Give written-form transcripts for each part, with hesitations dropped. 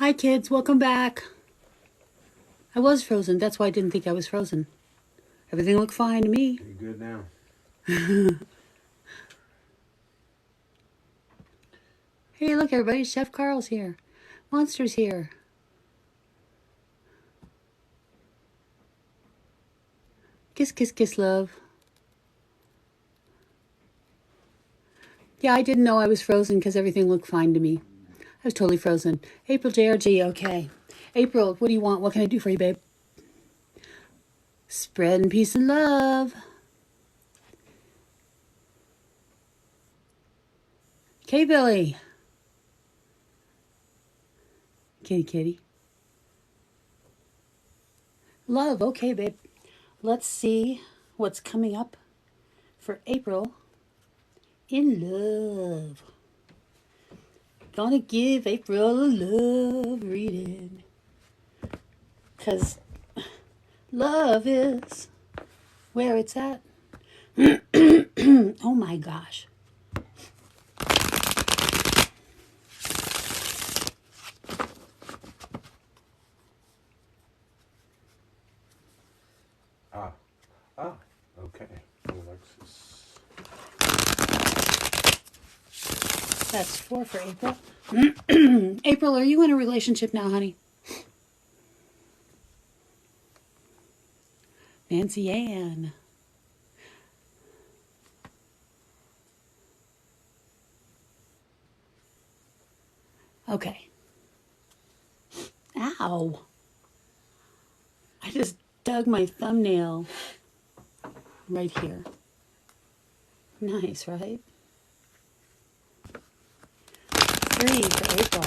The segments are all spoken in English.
Hi, kids. Welcome back. I was frozen. That's why I didn't think I was frozen. Everything looked fine to me. You're good now. Hey, look, everybody. Chef Carl's here. Monster's here. Kiss, kiss, kiss, love. Yeah, I didn't know I was frozen because everything looked fine to me. I was totally frozen. April JRG, okay. April, what do you want? What can I do for you, babe? Spreading peace and love. Okay, Billy. Kitty, kitty. Love, okay, babe. Let's see what's coming up for April in love. Gonna give April a love reading. Because love is where it's at. Oh my gosh. Okay. Alexis. That's 4 for April. April, are you in a relationship now, honey? Nancy Ann. Okay. Ow. I just dug my thumbnail right here. Nice, right? 3 for April.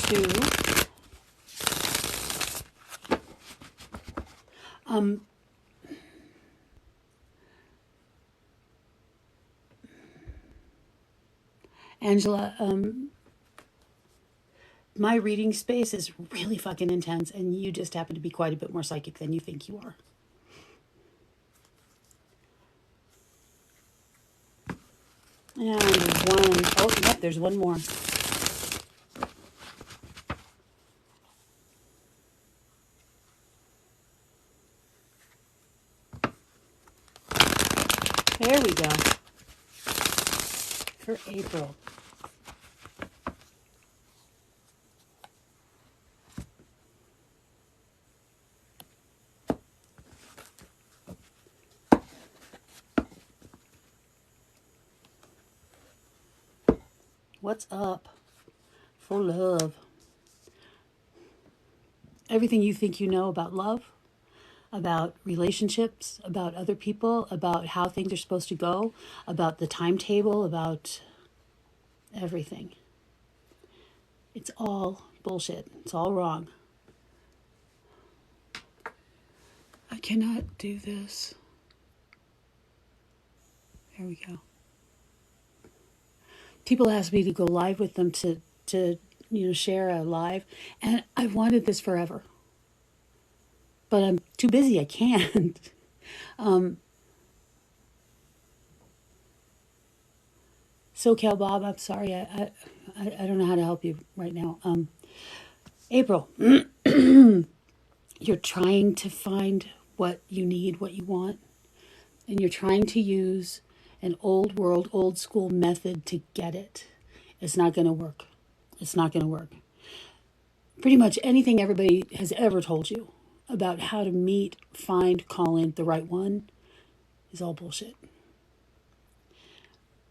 Two. Angela, my reading space is really fucking intense, and you just happen to be quite a bit more psychic than you think you are. And one. Oh, yep, there's one more. There we go. For April. What's up for love? Everything you think you know about love, about relationships, about other people, about how things are supposed to go, about the timetable, about everything. It's all bullshit. It's all wrong. I cannot do this. There we go. People ask me to go live with them to share a live, and I wanted this forever. But I'm too busy. I can't. SoCal Bob, I'm sorry. I don't know how to help you right now. April, you're trying to find what you need, what you want, and you're trying to use an old world, old school method to get it. It's not going to work. It's not going to work. Pretty much anything everybody has ever told you about how to meet, find, call in the right one is all bullshit.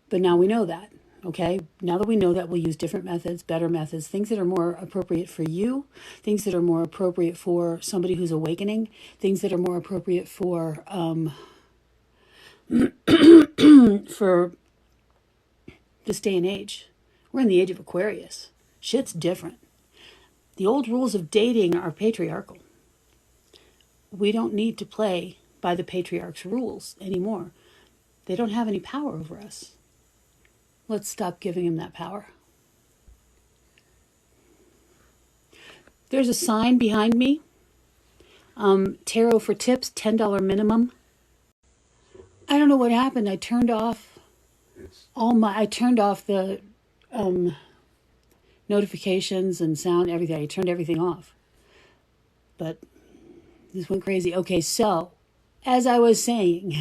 But now we know that, okay? Now that we know that, we'll use different methods, better methods, things that are more appropriate for you, things that are more appropriate for somebody who's awakening, things that are more appropriate for for this day and age. We're in the age of Aquarius. Shit's different. The old rules of dating are patriarchal. We don't need to play by the patriarch's rules anymore. They don't have any power over us. Let's stop giving them that power. There's a sign behind me. Tarot for tips, $10 minimum. I don't know what happened. I turned off the notifications and sound, everything. I turned everything off. But this went crazy. Okay, so as I was saying,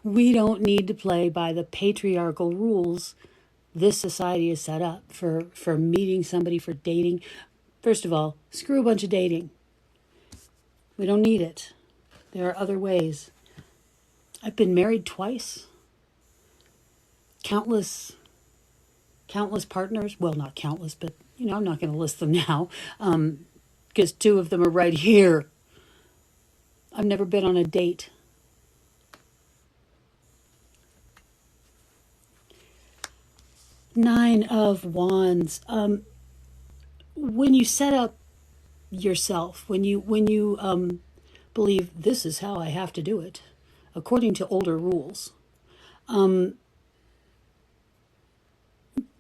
we don't need to play by the patriarchal rules this society is set up for meeting somebody, for dating. First of all, screw a bunch of dating. We don't need it. There are other ways. I've been married twice. Countless partners. Well, not countless, but I'm not going to list them now, because two of them are right here. I've never been on a date. Nine of Wands. When you set up yourself, when you believe this is how I have to do it, according to older rules,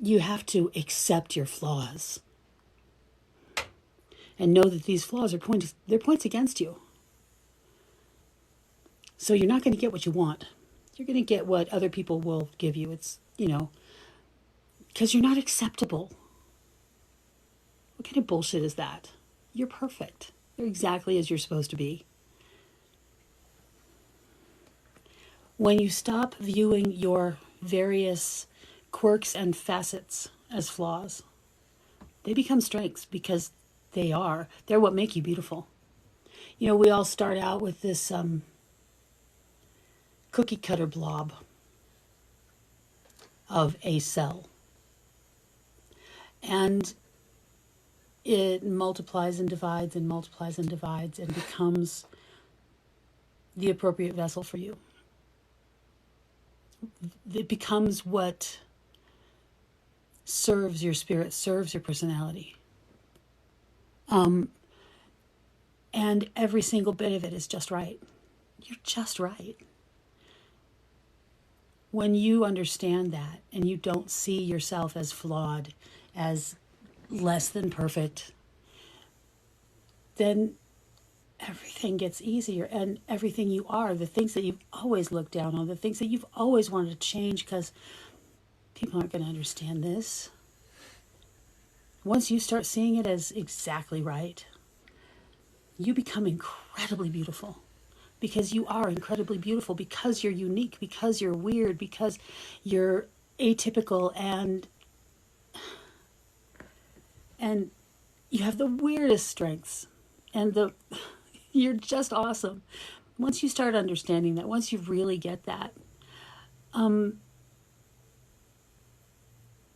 you have to accept your flaws and know that these flaws are points against you. So you're not going to get what you want. You're going to get what other people will give you. It's, because you're not acceptable. What kind of bullshit is that? You're perfect. You're exactly as you're supposed to be. When you stop viewing your various quirks and facets as flaws, they become strengths, because they're what make you beautiful. We all start out with this cookie cutter blob of a cell, and it multiplies and divides and multiplies and divides and becomes the appropriate vessel for you. It becomes what serves your spirit, serves your personality. And every single bit of it is just right. You're just right. When you understand that and you don't see yourself as flawed, as less than perfect, then everything gets easier, and everything you are, the things that you've always looked down on, the things that you've always wanted to change because people aren't going to understand this. Once you start seeing it as exactly right, you become incredibly beautiful, because you are incredibly beautiful, because you're unique, because you're weird, because you're atypical, and you have the weirdest strengths, and you're just awesome. Once you start understanding that, once you really get that,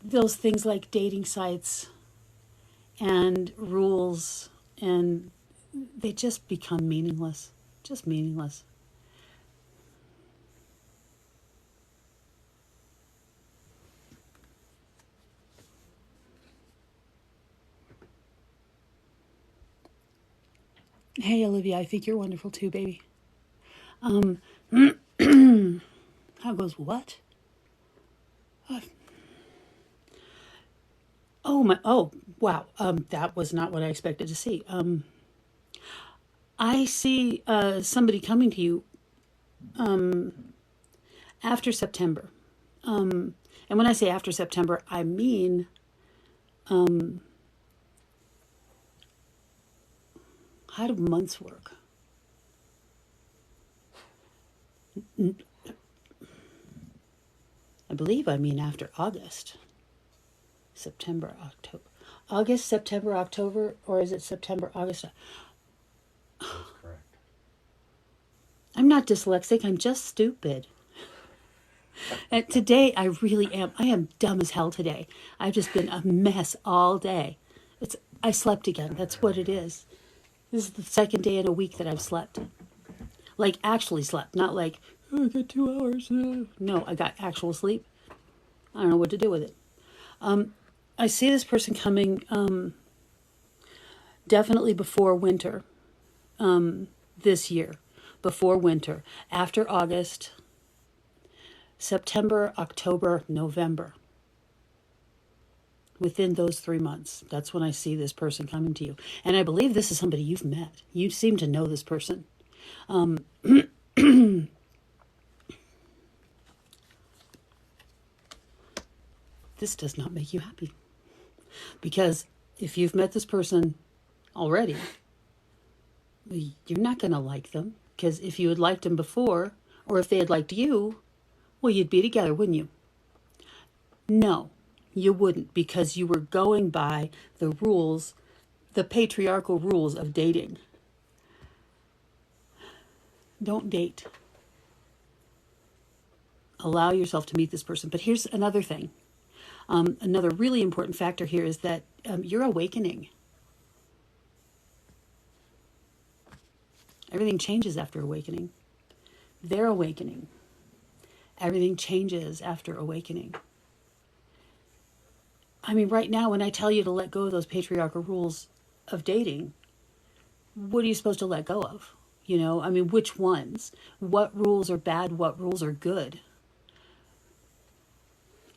those things like dating sites and rules, and they just become meaningless. Just meaningless. Hey, Olivia, I think you're wonderful too, baby. How goes what? Oh, wow. That was not what I expected to see. I see somebody coming to you after September. And when I say after September, I mean how do months work? I believe I mean after August. September, October. August, September, October, or is it September, August? That's correct. I'm not dyslexic, I'm just stupid. And today I really am. I am dumb as hell today. I've just been a mess all day. I slept again. That's what it is. This is the second day in a week that I've slept. Like actually slept, not like, oh, I got 2 hours. No, I got actual sleep. I don't know what to do with it. I see this person coming definitely before winter this year. Before winter. After August, September, October, November. within those 3 months. That's when I see this person coming to you. And I believe this is somebody you've met. You seem to know this person. This does not make you happy. Because if you've met this person already, you're not going to like them. Because if you had liked them before, or if they had liked you, well, you'd be together, wouldn't you? No, you wouldn't, because you were going by the rules, the patriarchal rules of dating. Don't date. Allow yourself to meet this person. But here's another thing. Another really important factor here is that you're awakening. Everything changes after awakening. They're awakening. Everything changes after awakening. I mean, right now, when I tell you to let go of those patriarchal rules of dating, what are you supposed to let go of? You know, I mean, which ones? What rules are bad? What rules are good?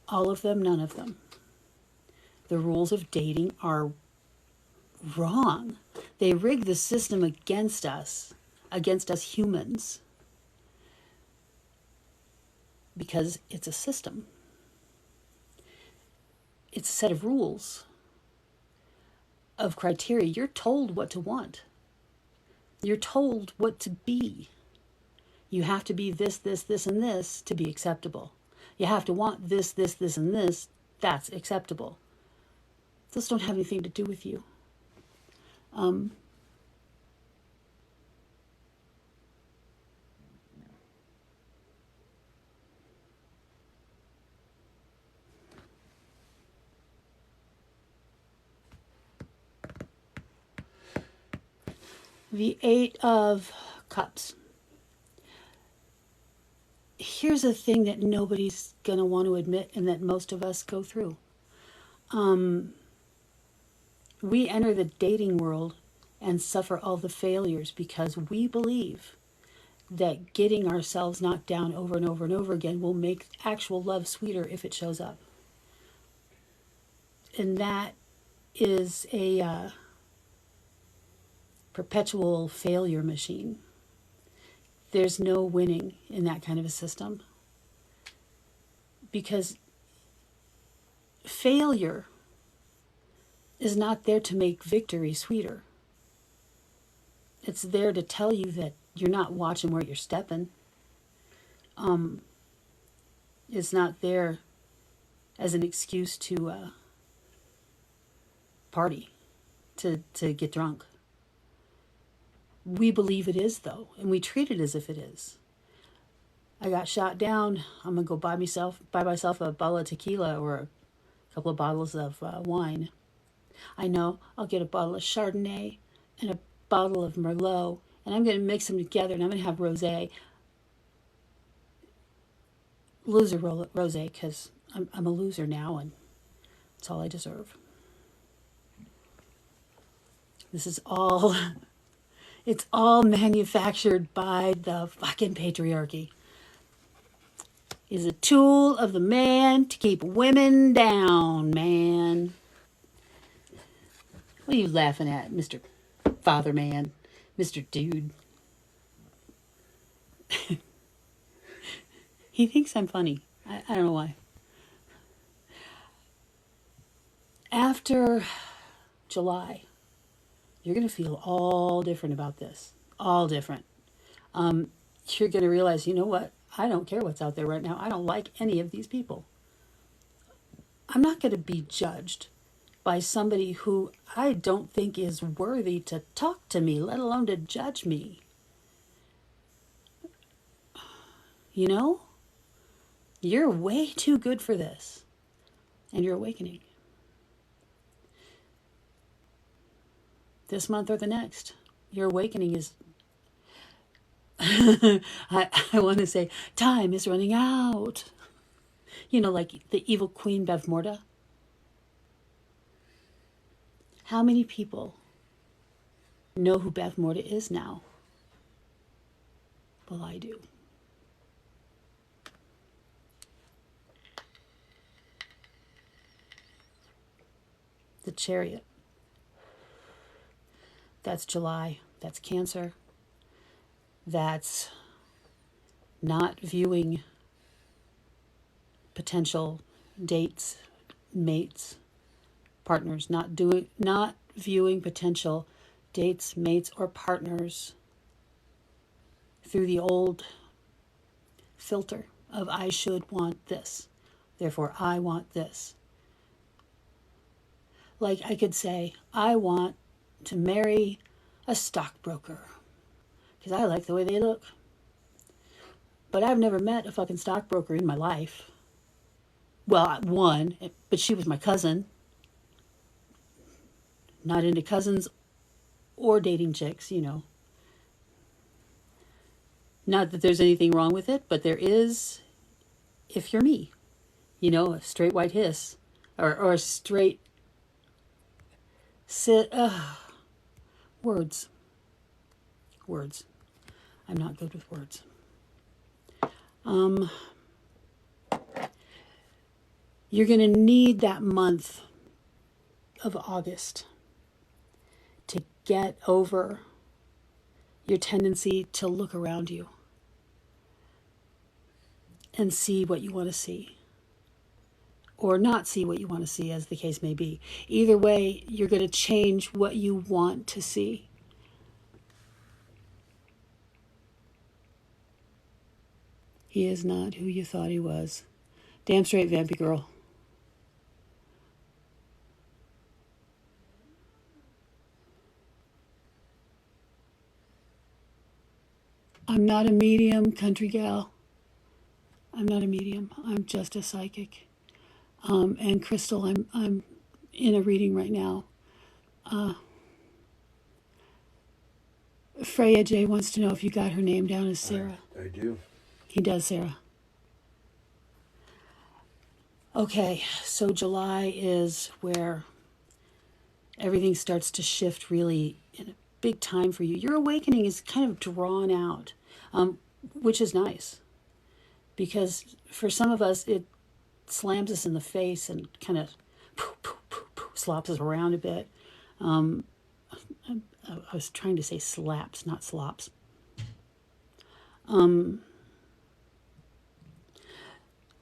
All of them, none of them. The rules of dating are wrong. They rig the system against us humans, because it's a system. It's a set of rules, of criteria. You're told what to want. You're told what to be. You have to be this, this, this, and this to be acceptable. You have to want this, this, this, and this. That's acceptable. Those don't have anything to do with you. The Eight of Cups. Here's a thing that nobody's going to want to admit, and that most of us go through. We enter the dating world and suffer all the failures because we believe that getting ourselves knocked down over and over and over again will make actual love sweeter if it shows up. And that is a perpetual failure machine. There's no winning in that kind of a system, because failure is not there to make victory sweeter. It's there to tell you that you're not watching where you're stepping. It's not there as an excuse to party, to get drunk. We believe it is, though, and we treat it as if it is. I got shot down. I'm gonna go buy myself a bottle of tequila or a couple of bottles of wine. I know I'll get a bottle of Chardonnay and a bottle of Merlot, and I'm gonna mix them together, and I'm gonna have rosé. Loser rosé, because I'm a loser now, and it's all I deserve. This is all. It's all manufactured by the fucking patriarchy. It's a tool of the man to keep women down, man. What are you laughing at, Mr. Father Man? Mr. Dude? He thinks I'm funny. I don't know why. After July, you're going to feel all different about this. All different. You're going to realize, you know what? I don't care what's out there right now. I don't like any of these people. I'm not going to be judged by somebody who I don't think is worthy to talk to me, let alone to judge me. You know? You're way too good for this. And you're awakening. This month or the next, your awakening is... I want to say, time is running out. You know, like the evil Queen Bevmorda. How many people know who Bevmorda is now? Well, I do. the Chariot. That's July. That's Cancer. That's not viewing potential dates, mates, partners, not viewing potential dates, mates, or partners through the old filter of I should want this, therefore I want this. Like I could say, I want to marry a stockbroker because I like the way they look. But I've never met a fucking stockbroker in my life. Well, one, but she was my cousin. Not into cousins or dating chicks, you know. Not that there's anything wrong with it, but there is if you're me. You know, a straight white hiss. Or a straight sit. Words. Words. I'm not good with words. You're going to need that month of August to get over your tendency to look around you and see what you want to see, or not see what you want to see, as the case may be. Either way, you're going to change what you want to see. He is not who you thought he was. Damn straight, Vampy girl. I'm not a medium, country gal. I'm not a medium. I'm just a psychic. And Crystal, I'm in a reading right now. Freya J wants to know if you got her name down as Sarah. I do. He does, Sarah. Okay, so July is where everything starts to shift really in a big time for you. Your awakening is kind of drawn out, which is nice. Because for some of us, it slams us in the face and kind of slops us around a bit. I was trying to say slaps, not slops.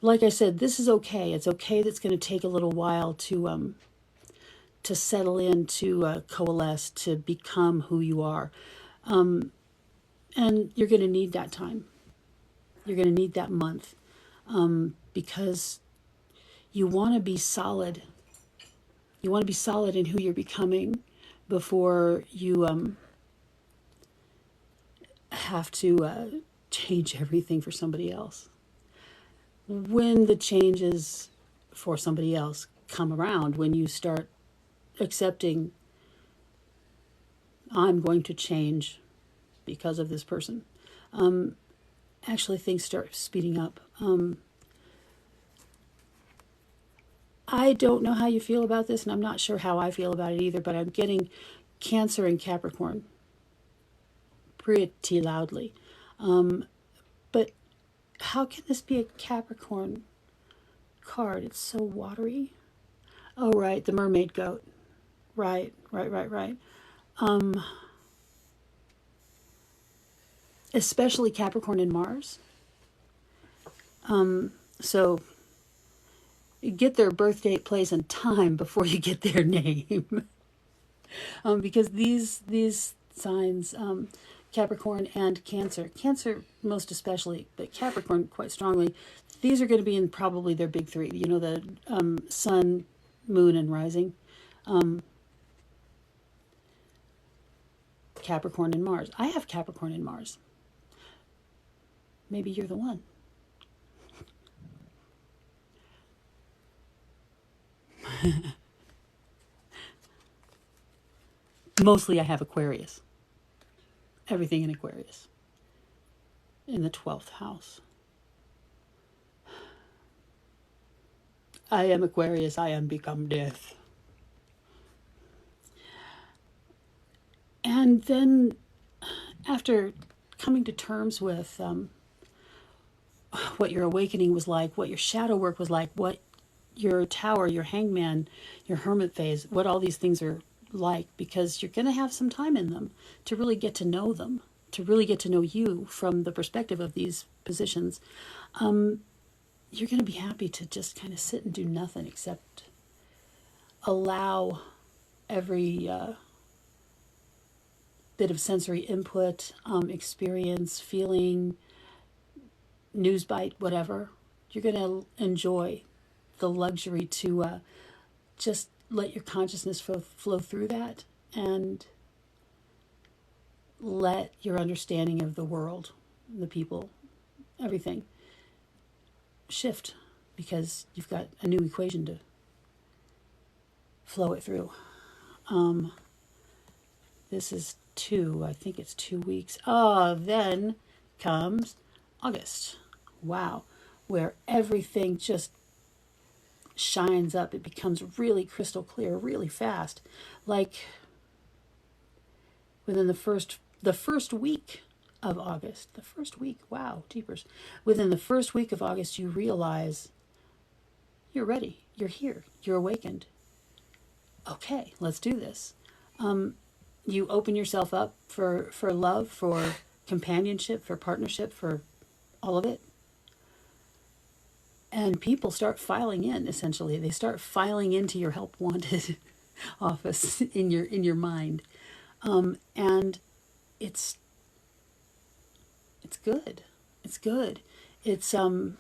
Like I said, this is okay. It's okay that's going to take a little while to settle in, to coalesce, to become who you are. And you're going to need that time. You're going to need that month because you want to be solid. You want to be solid in who you're becoming before you have to change everything for somebody else. When the changes for somebody else come around, when you start accepting, I'm going to change because of this person, actually things start speeding up. I don't know how you feel about this, and I'm not sure how I feel about it either, but I'm getting Cancer and Capricorn pretty loudly. But how can this be a Capricorn card? It's so watery. Oh, right, the mermaid goat. Right. Especially Capricorn and Mars. So get their birth date, place, and time before you get their name. Because these signs, Capricorn and Cancer most especially, but Capricorn quite strongly, these are going to be in probably their big three. You know, the sun, moon, and rising. Capricorn and Mars. I have Capricorn and Mars. Maybe you're the one. Mostly I have Aquarius. Everything in Aquarius. In the 12th house. I am Aquarius. I am become death. And then after coming to terms with what your awakening was like, what your shadow work was like, what your tower, your hangman, your hermit phase, what all these things are like, because you're going to have some time in them to really get to know them, to really get to know you from the perspective of these positions. You're going to be happy to just kind of sit and do nothing except allow every bit of sensory input, experience, feeling, news bite, whatever. You're going to enjoy the luxury to just let your consciousness flow through that, and let your understanding of the world, the people, everything shift, because you've got a new equation to flow it through. This is I think it's 2 weeks. Then comes August. Wow. Where everything just shines up. It becomes really crystal clear, really fast. Like within the first week of August. The first week, wow, jeepers. Within the first week of August, you realize you're ready. You're here. You're awakened. Okay, let's do this. You open yourself up for love, for companionship, for partnership, for all of it. And people start filing in, essentially. They start filing into your help wanted office in your mind. And it's good. It's good. It's a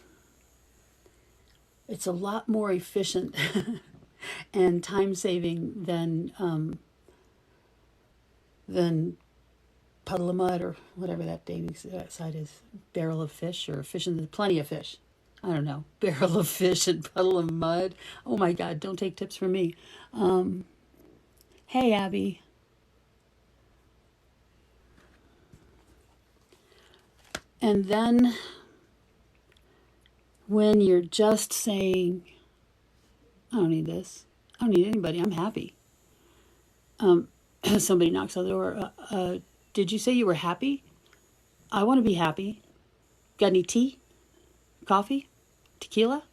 lot more efficient and time saving than Puddle of Mud, or whatever that dating site is. Barrel of Fish, or Fish in the Plenty of Fish. I don't know. Barrel of Fish and Puddle of Mud. Oh my God, don't take tips from me. Hey, Abby. And then when you're just saying, I don't need this. I don't need anybody. I'm happy. Somebody knocks on the door. Did you say you were happy? I want to be happy. Got any tea? Coffee? Tequila?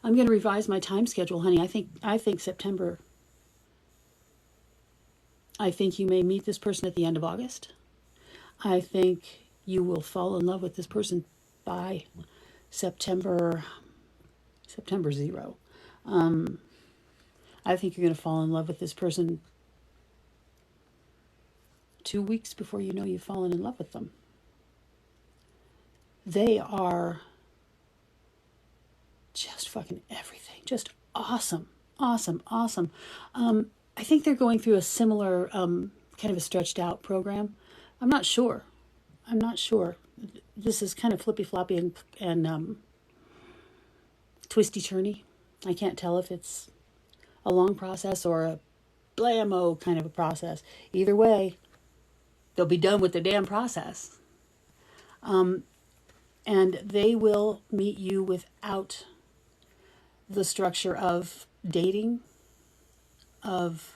I'm going to revise my time schedule, honey. I think September. I think you may meet this person at the end of August. I think you will fall in love with this person by September 0. I think you're going to fall in love with this person 2 weeks before you know you've fallen in love with them. They are just fucking everything. Just awesome. Awesome. Awesome. I think they're going through a similar kind of a stretched out program. I'm not sure. This is kind of flippy floppy and twisty turny. I can't tell if it's a long process or a blammo kind of a process. Either way, they'll be done with the damn process. And they will meet you without the structure of dating, of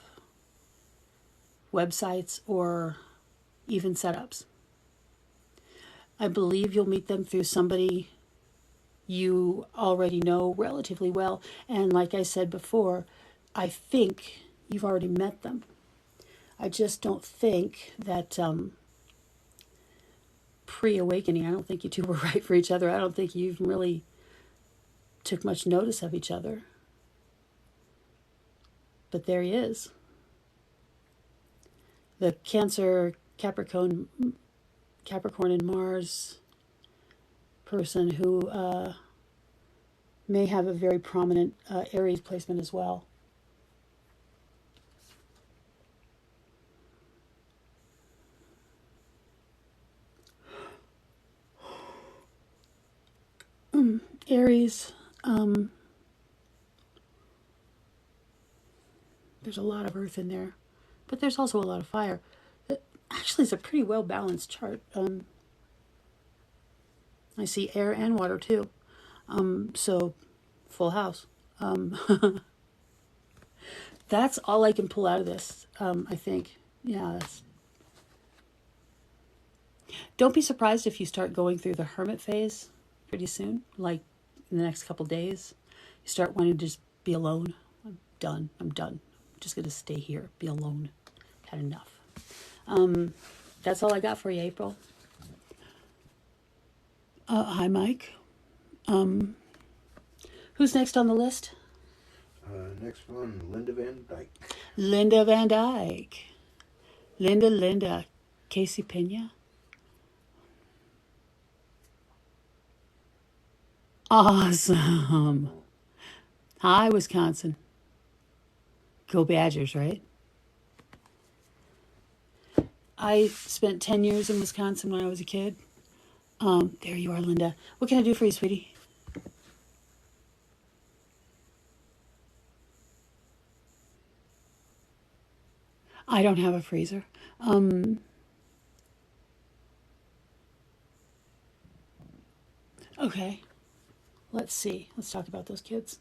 websites, or even setups. I believe you'll meet them through somebody you already know relatively well. And like I said before, I think you've already met them. I just don't think that pre-awakening, I don't think you two were right for each other. I don't think you even really took much notice of each other. But there he is. The Cancer, Capricorn and Mars person who may have a very prominent Aries placement as well. Aries, there's a lot of earth in there, but there's also a lot of fire. Actually, it's a pretty well balanced chart. I see air and water too. So full house. That's all I can pull out of this. I think, yeah, Don't be surprised if you start going through the hermit phase pretty soon, like in the next couple days. You start wanting to just be alone. I'm done. I'm done. I'm just going to stay here, be alone. Had enough. That's all I got for you, April. Hi, Mike. Who's next on the list? Next one, Linda Van Dyke. Linda Van Dyke. Linda. Casey Pena. Awesome. Hi, Wisconsin. Go Badgers, right? I spent 10 years in Wisconsin when I was a kid. There you are, Linda. What can I do for you, sweetie? I don't have a freezer. Okay. Let's see. Let's talk about those kids.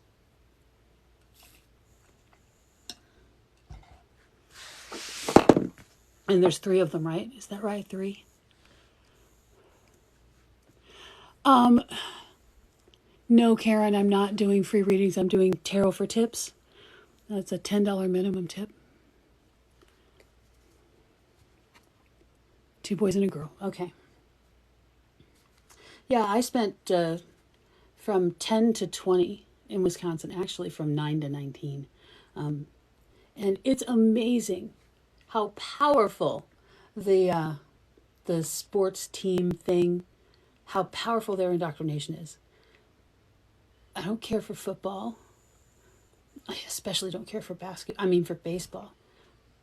And there's 3 of them, right? Is that right? 3? No, Karen, I'm not doing free readings. I'm doing tarot for tips. That's a $10 minimum tip. 2 boys and a girl. Okay. Yeah, I spent from 10 to 20 in Wisconsin, actually from 9 to 19. And it's amazing how powerful the sports team thing, how powerful their indoctrination is. I don't care for football. I especially don't care for for baseball.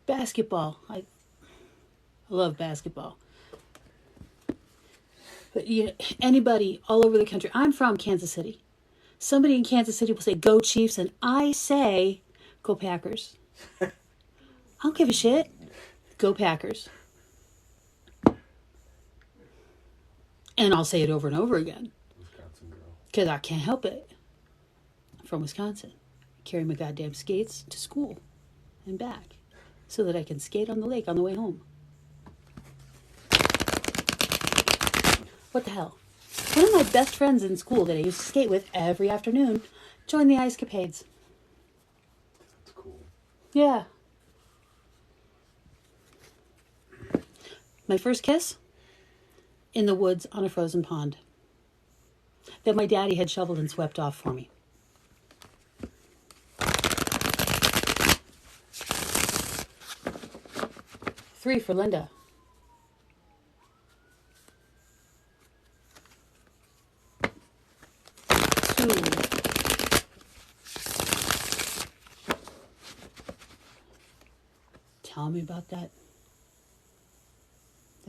Basketball. I love basketball. But anybody all over the country. I'm from Kansas City. Somebody in Kansas City will say, "Go Chiefs," and I say, "Go Packers." I don't give a shit. Go Packers. And I'll say it over and over again. Wisconsin girl. Because I can't help it. I'm from Wisconsin. I carry my goddamn skates to school and back so that I can skate on the lake on the way home. What the hell? One of my best friends in school that I used to skate with every afternoon joined the Ice Capades. That's cool. Yeah. My first kiss? In the woods on a frozen pond that my daddy had shoveled and swept off for me. Three for Linda. Two. Tell me about that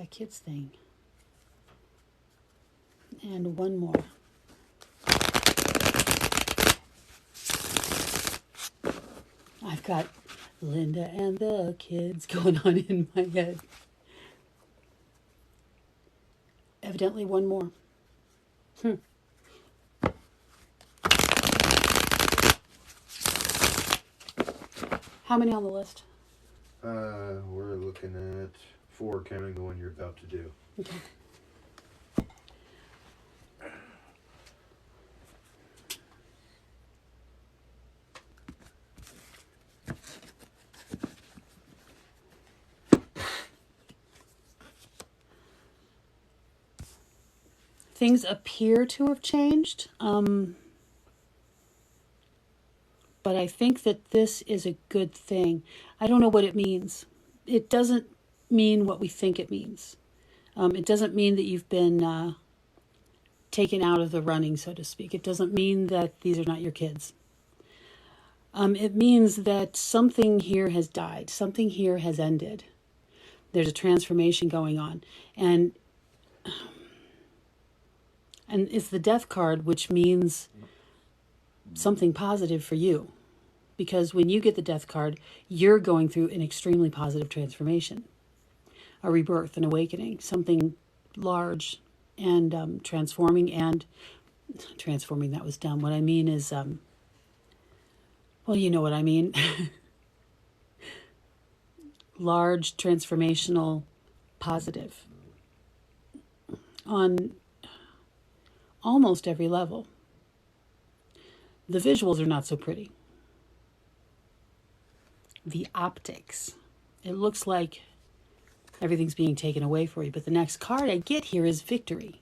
kids thing. And one more. I've got Linda and the kids going on in my head. Evidently one more. How many on the list? We're looking at 4, counting the one you're about to do. Okay. Things appear to have changed, but I think that this is a good thing. I don't know what it means. It doesn't mean what we think it means. It doesn't mean that you've been taken out of the running, so to speak. It doesn't mean that these are not your kids. It means that something here has died. Something here has ended. There's a transformation going on. And it's the death card, which means something positive for you. Because when you get the death card, you're going through an extremely positive transformation. A rebirth, an awakening, something large and transforming. And transforming, that was dumb. What I mean is, well, you know what I mean. Large, transformational, positive. on almost every level. The visuals are not so pretty. The optics. It looks like everything's being taken away for you. But the next card I get here is victory.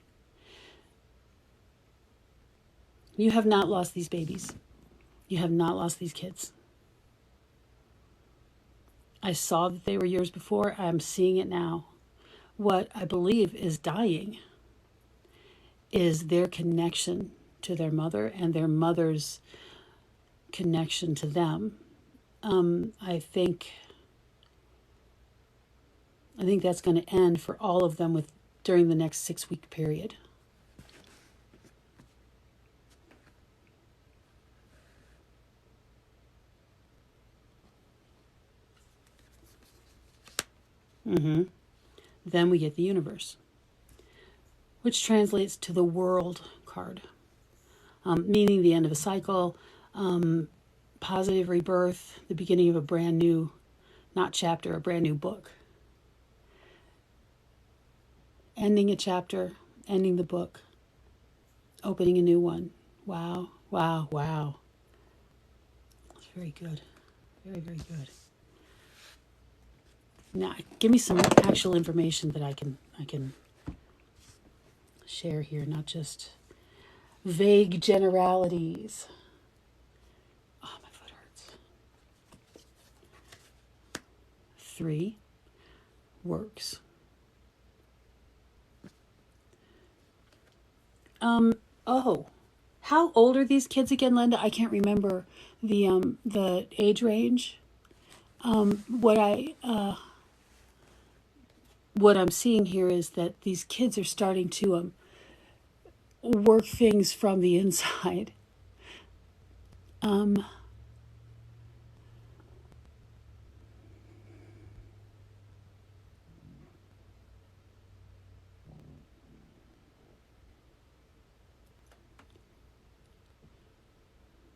You have not lost these babies. You have not lost these kids. I saw that they were yours before. I'm seeing it now. What I believe is dying is their connection to their mother and their mother's connection to them. I think that's going to end for all of them during the next 6-week period. Then we get the universe, which translates to the world card, meaning the end of a cycle, positive rebirth, the beginning of a brand new, not chapter, a brand new book. Ending a chapter, ending the book, opening a new one. Wow, wow, wow. That's very good. Very, very good. Now, give me some actual information that I can share here, not just vague generalities. Oh, my foot hurts. 3 works. Oh, how old are these kids again, Linda? I can't remember the age range. What I'm seeing here is that these kids are starting to work things from the inside.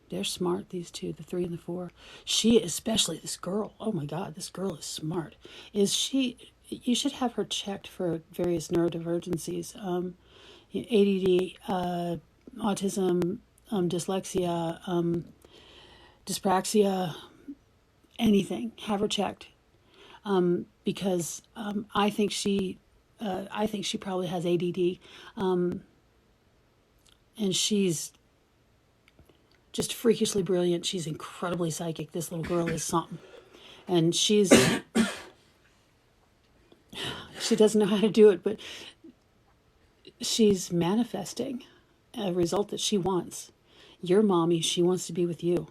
They're smart, these two, the 3 and the 4. She, especially this girl, oh my God, this girl is smart. You should have her checked for various neurodivergencies, ADD, autism, dyslexia, dyspraxia, anything. Have her checked, because I think she probably has ADD, and she's just freakishly brilliant. She's incredibly psychic. This little girl is something. And she doesn't know how to do it, but she's manifesting a result that she wants. Your mommy, she wants to be with you.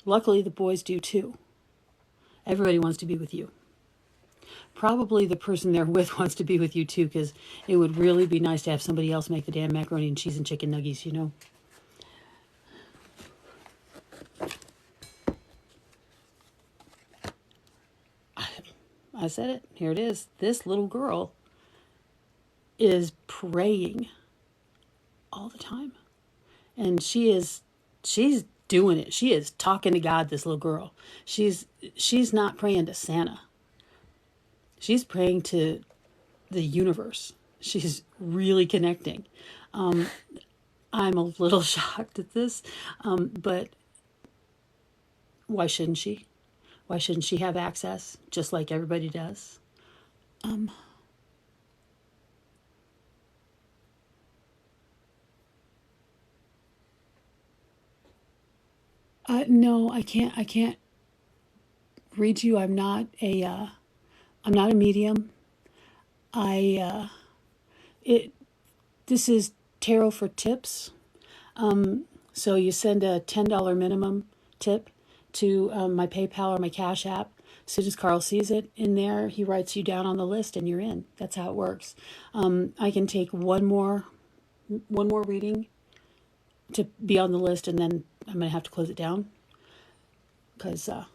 Luckily, the boys do too. Everybody wants to be with you. Probably the person they're with wants to be with you too, because it would really be nice to have somebody else make the damn macaroni and cheese and chicken nuggets, you know? I said it. Here it is. This little girl is praying all the time. And she's doing it. She is talking to God, this little girl. She's not praying to Santa. She's praying to the universe. She's really connecting. I'm a little shocked at this, but why shouldn't she? Why shouldn't she have access just like everybody does? No, I can't. I can't read you. I'm not a medium. This is tarot for tips. So you send a $10 minimum tip to my PayPal or my Cash App. As soon as Carl sees it in there, he writes you down on the list and you're in. That's how it works. I can take one more reading to be on the list, and then I'm going to have to close it down because I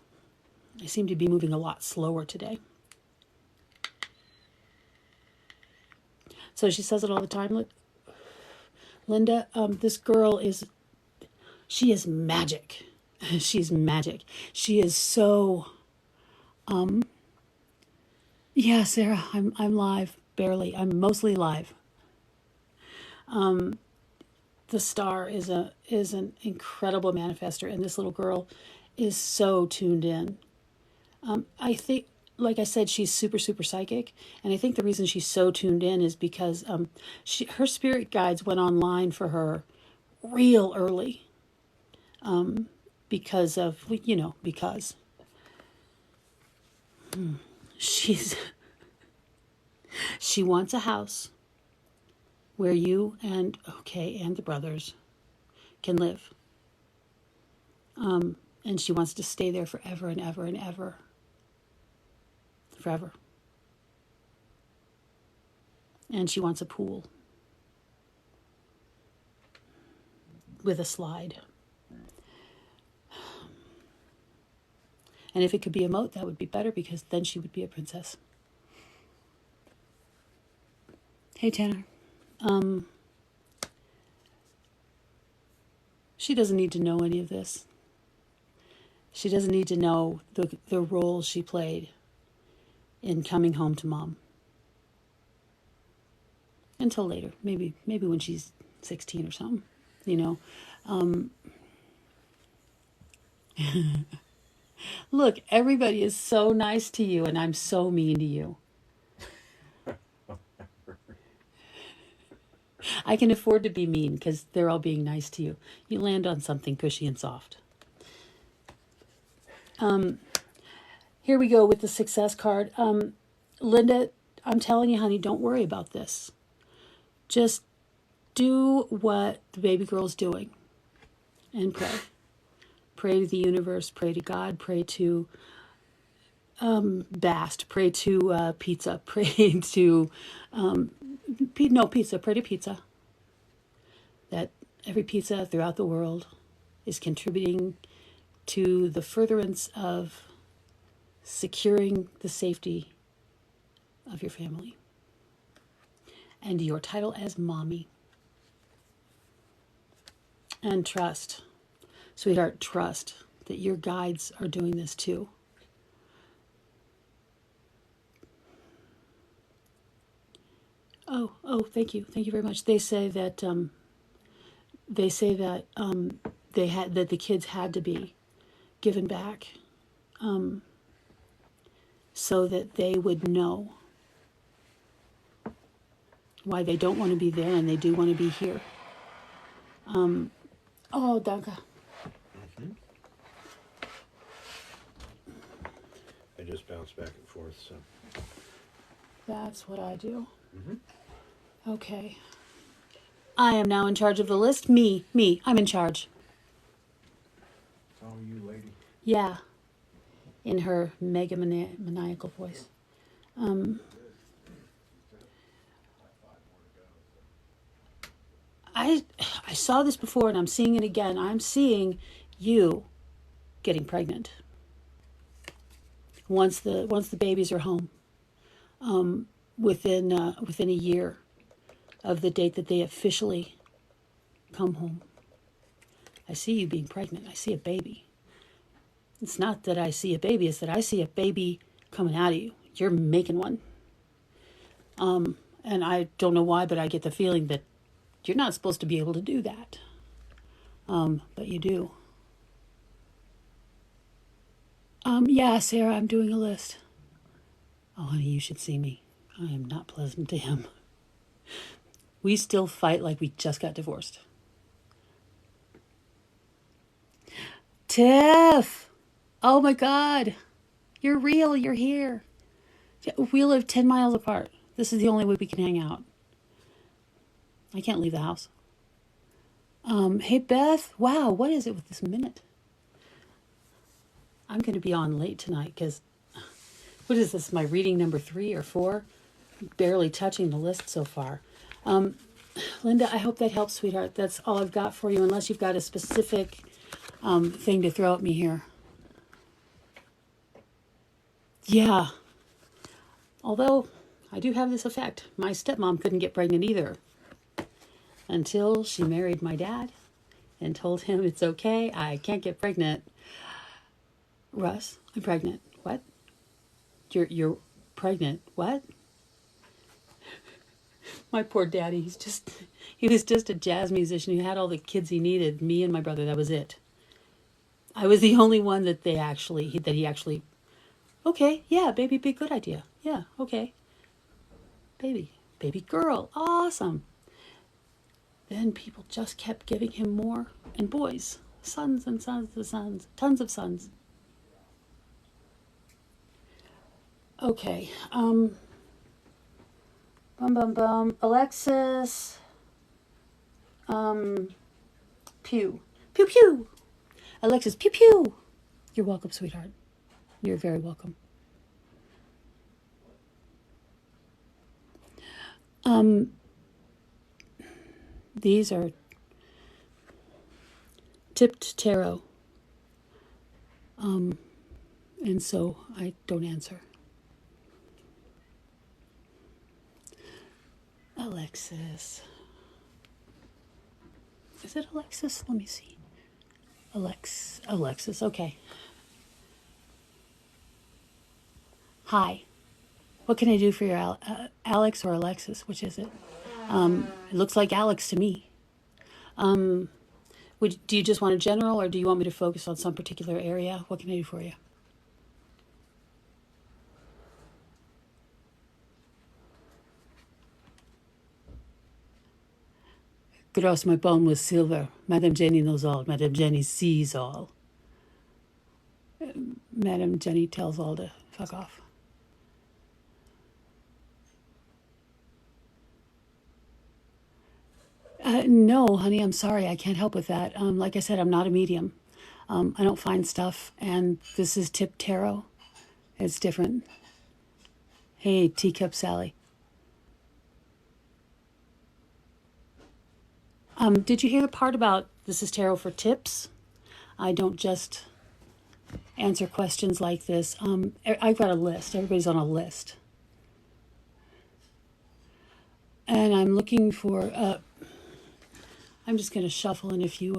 seem to be moving a lot slower today. So she says it all the time. Look, Linda, this girl she is magic. She's magic. She is so, yeah, Sarah, I'm live. barely. I'm mostly live. The star is an incredible manifester, and this little girl is so tuned in. I think, like I said, she's super, super psychic. And I think the reason she's so tuned in is because her spirit guides went online for her real early because of, because she's she wants a house where you and the brothers can live. And she wants to stay there forever and ever and ever. Forever. And she wants a pool with a slide. And if it could be a moat, that would be better, because then she would be a princess. Hey, Tanner. She doesn't need to know any of this. She doesn't need to know the role she played in coming home to mom. Until later. Maybe when she's 16 or something, Look, everybody is so nice to you, and I'm so mean to you. I can afford to be mean because they're all being nice to you. You land on something cushy and soft. Here we go with the success card. Linda, I'm telling you, honey, don't worry about this. Just do what the baby girl's doing and pray. Pray to the universe, pray to God, pray to Bast, pray to pizza, pray to pray to pizza. That every pizza throughout the world is contributing to the furtherance of securing the safety of your family and your title as mommy. And trust, sweetheart, trust that your guides are doing this too. Oh, thank you very much. They say that that the kids had to be given back, so that they would know why they don't want to be there and they do want to be here. Oh, danke. Mm-hmm. I just bounce back and forth, so. That's what I do. Mm-hmm. Okay. I am now in charge of the list. Me, I'm in charge. Oh, you lady. Yeah. In her mega maniacal voice. I saw this before and I'm seeing it again. I'm seeing you getting pregnant. Once the babies are home. Within a year of the date that they officially come home. I see you being pregnant. I see a baby. It's not that I see a baby, it's that I see a baby coming out of you. You're making one. And I don't know why, but I get the feeling that you're not supposed to be able to do that. But you do. Yeah, Sarah, I'm doing a list. Oh, honey, you should see me. I am not pleasant to him. We still fight like we just got divorced. Tiff! Oh my God! You're real, you're here. We live 10 miles apart. This is the only way we can hang out. I can't leave the house. Hey Beth, wow, what is it with this minute? I'm going to be on late tonight because, what is this, my reading number 3 or 4? Barely touching the list so far. Linda, I hope that helps, sweetheart. That's all I've got for you, unless you've got a specific thing to throw at me here. Yeah. Although, I do have this effect. My stepmom couldn't get pregnant either. Until she married my dad and told him it's okay, I can't get pregnant. Russ, I'm pregnant. What? You're pregnant. What? My poor daddy, he was just a jazz musician. He had all the kids he needed, me and my brother, that was it. I was the only one that he actually, okay, yeah, baby, be a good idea. Yeah, okay. Baby girl, awesome. Then people just kept giving him more, and boys, sons and sons and sons, tons of sons. Okay, Alexis, pew, pew pew. Alexis, pew pew. You're welcome, sweetheart. You're very welcome. These are tipped tarot. And so I don't answer. Alexis. Is it Alexis? Let me see. Alexis, okay. Hi. What can I do for your Alex or Alexis? Which is it? It looks like Alex to me. Do you just want a general, or do you want me to focus on some particular area? What can I do for you? Gross my bone with silver. Madame Jenny knows all. Madame Jenny sees all. Madame Jenny tells all to fuck off. No, honey, I'm sorry. I can't help with that. Like I said, I'm not a medium. I don't find stuff, and this is Tip Tarot. It's different. Hey, Teacup Sally. Did you hear the part about this is tarot for tips? I don't just answer questions like this. I've got a list. Everybody's on a list. And I'm looking for, I'm just going to shuffle, and if you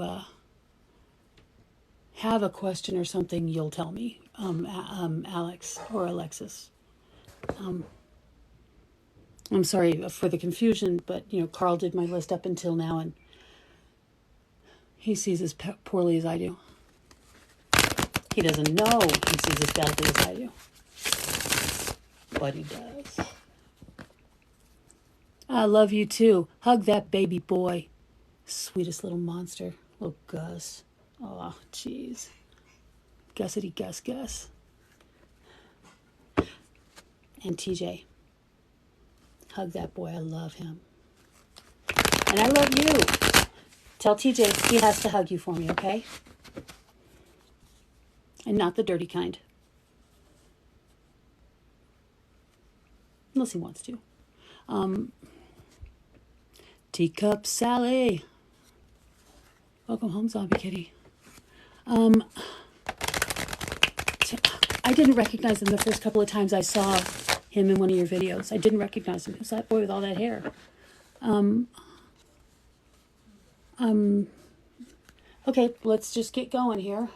have a question or something, you'll tell me, Alex or Alexis. I'm sorry for the confusion, but, Carl did my list up until now, and he sees as poorly as I do. He doesn't know he sees as badly as I do. But he does. I love you too. Hug that baby boy. Sweetest little monster. Little Gus. Oh, jeez. Gussity Gus. And TJ. Hug that boy. I love him. And I love you. Tell TJ he has to hug you for me, okay? And not the dirty kind. Unless he wants to. Teacup Sally. Welcome home, Zombie Kitty. I didn't recognize him the first couple of times I saw him in one of your videos. I didn't recognize him. Who's that boy with all that hair? Okay, let's just get going here.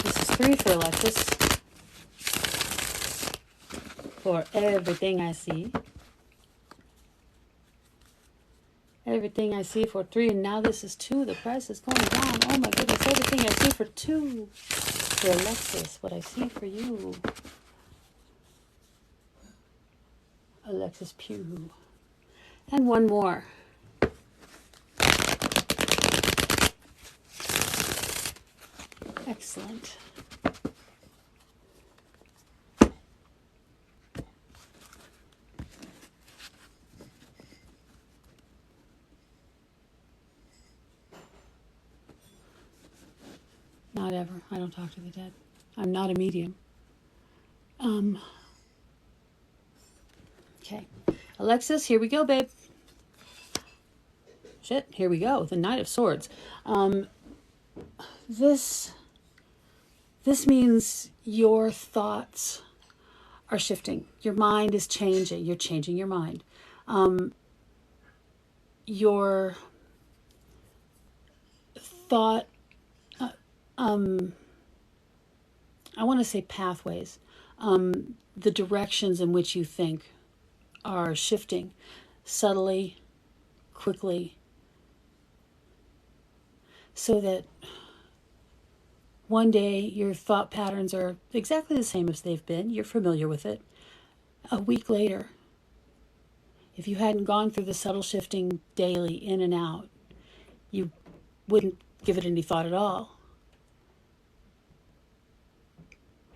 This is 3 for Alexis. For everything I see. Everything I see for 3, and now this is 2. The price is going down. Oh my goodness, everything I see for 2. For Alexis, what I see for you. Alexis Pugh. And one more. Excellent. Not ever. I don't talk to the dead. I'm not a medium. Okay. Alexis, here we go, babe. Shit, here we go. The Knight of Swords. This means your thoughts are shifting. Your mind is changing. You're changing your mind. Your thought, I want to say pathways, the directions in which you think are shifting subtly, quickly, so that one day your thought patterns are exactly the same as they've been. You're familiar with it. A week later, if you hadn't gone through the subtle shifting daily in and out, you wouldn't give it any thought at all,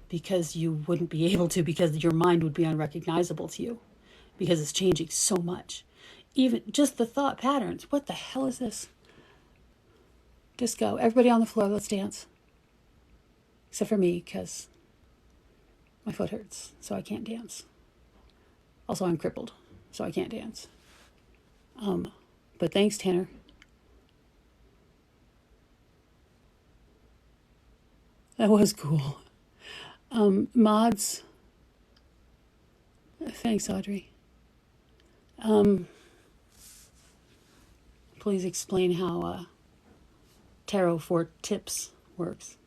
because you wouldn't be able to, because your mind would be unrecognizable to you, because it's changing so much. Even just the thought patterns. What the hell is this? Just go. Everybody on the floor, let's dance. Except for me, because my foot hurts, so I can't dance. Also, I'm crippled, so I can't dance. But thanks, Tanner. That was cool. Mods. Thanks, Audrey. Please explain how Tarot for Tips works.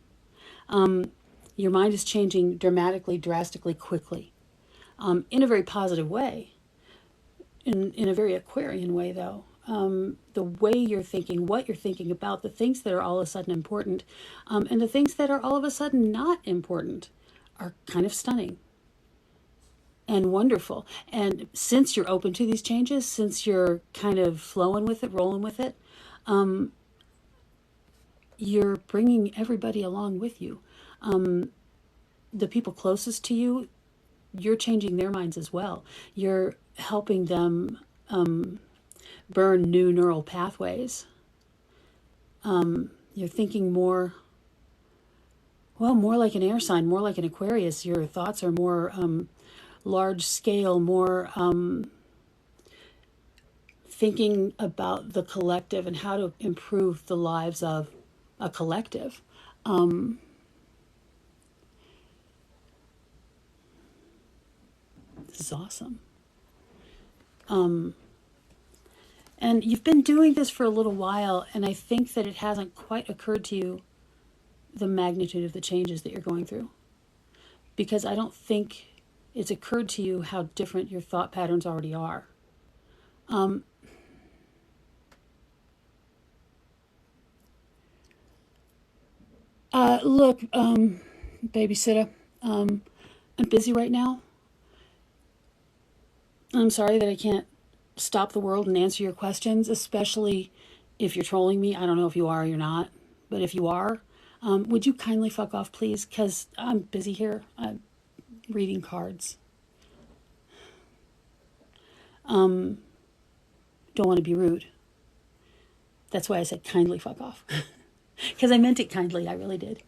Your mind is changing dramatically, drastically, quickly, in a very positive way, in a very Aquarian way, though. The way you're thinking, what you're thinking about, the things that are all of a sudden important, and the things that are all of a sudden not important are kind of stunning and wonderful. And since you're open to these changes, since you're kind of flowing with it, rolling with it, you're bringing everybody along with you. The people closest to you, you're changing their minds as well. You're helping them burn new neural pathways. You're thinking more like an air sign, more like an Aquarius. Your thoughts are more large scale, more thinking about the collective and how to improve the lives of a collective. This is awesome. And you've been doing this for a little while, and I think that it hasn't quite occurred to you the magnitude of the changes that you're going through. Because I don't think it's occurred to you how different your thought patterns already are. Look, babysitter, I'm busy right now. I'm sorry that I can't stop the world and answer your questions, especially if you're trolling me. I don't know if you are or you're not, but if you are, would you kindly fuck off, please? Because I'm busy here. I'm reading cards. Don't want to be rude. That's why I said kindly fuck off. Because I meant it kindly. I really did.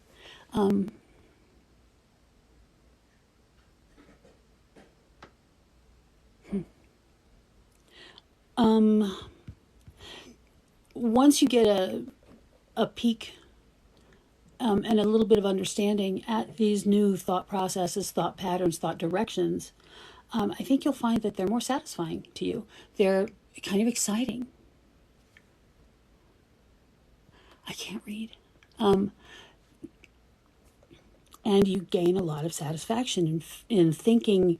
Once you get a peek and a little bit of understanding at these new thought processes, thought patterns, thought directions, I think you'll find that they're more satisfying to you. They're kind of exciting. I can't read. And you gain a lot of satisfaction in thinking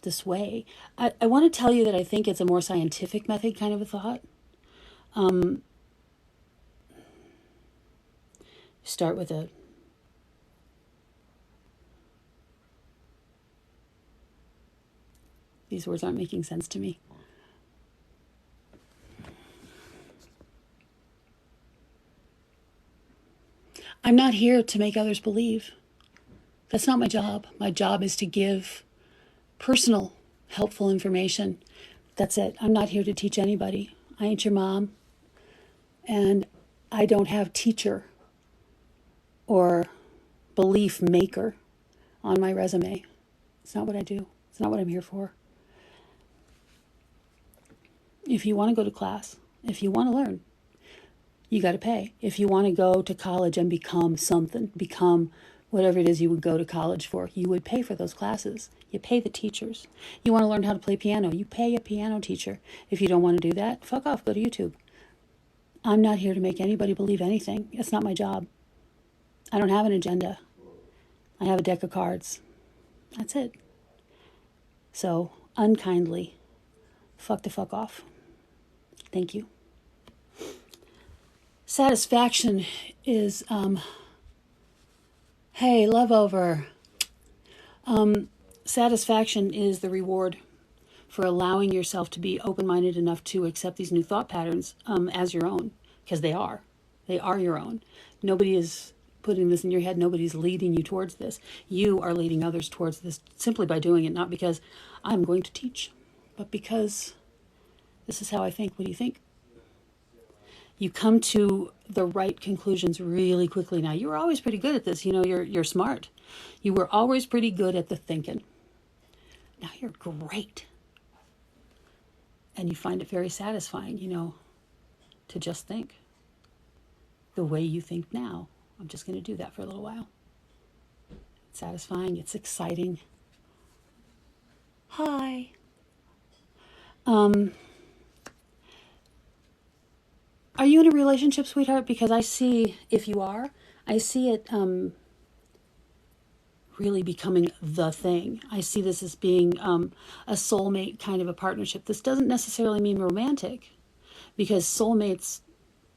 this way. I want to tell you that I think it's a more scientific method kind of a thought. Start with these words aren't making sense to me. I'm not here to make others believe. That's not my job. My job is to give personal, helpful information. That's it. I'm not here to teach anybody. I ain't your mom. And I don't have teacher or belief maker on my resume. It's not what I do. It's not what I'm here for. If you want to go to class, if you want to learn, you got to pay. If you want to go to college and become something, become whatever it is you would go to college for, you would pay for those classes. You pay the teachers. You want to learn how to play piano, you pay a piano teacher. If you don't want to do that, fuck off, go to YouTube. I'm not here to make anybody believe anything. It's not my job. I don't have an agenda. I have a deck of cards. That's it. So, unkindly, fuck the fuck off. Thank you. Satisfaction is, hey, love over. Satisfaction is the reward for allowing yourself to be open-minded enough to accept these new thought patterns as your own, because they are. They are your own. Nobody is putting this in your head. Nobody's leading you towards this. You are leading others towards this simply by doing it, not because I'm going to teach, but because this is how I think. What do you think? You come to the right conclusions really quickly now. You were always pretty good at this. You know, you're smart. You were always pretty good at the thinking. Now you're great. And you find it very satisfying, you know, to just think the way you think now. I'm just going to do that for a little while. It's satisfying. It's exciting. Hi. Are you in a relationship, sweetheart? Because I see, if you are, I see it really becoming the thing. I see this as being a soulmate kind of a partnership. This doesn't necessarily mean romantic, because soulmates,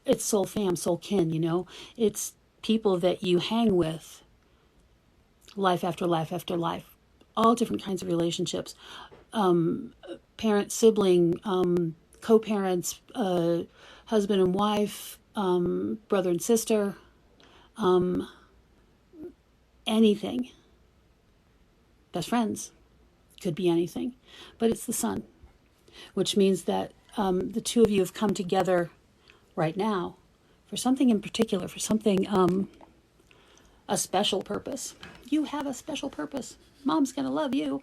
it's soul fam, soul kin, you know? It's people that you hang with life after life after life. All different kinds of relationships. Parent, sibling, co-parents, husband and wife, brother and sister, anything. Best friends, could be anything. But it's the sun, which means that the two of you have come together right now for something in particular, for something, a special purpose. You have a special purpose. Mom's going to love you.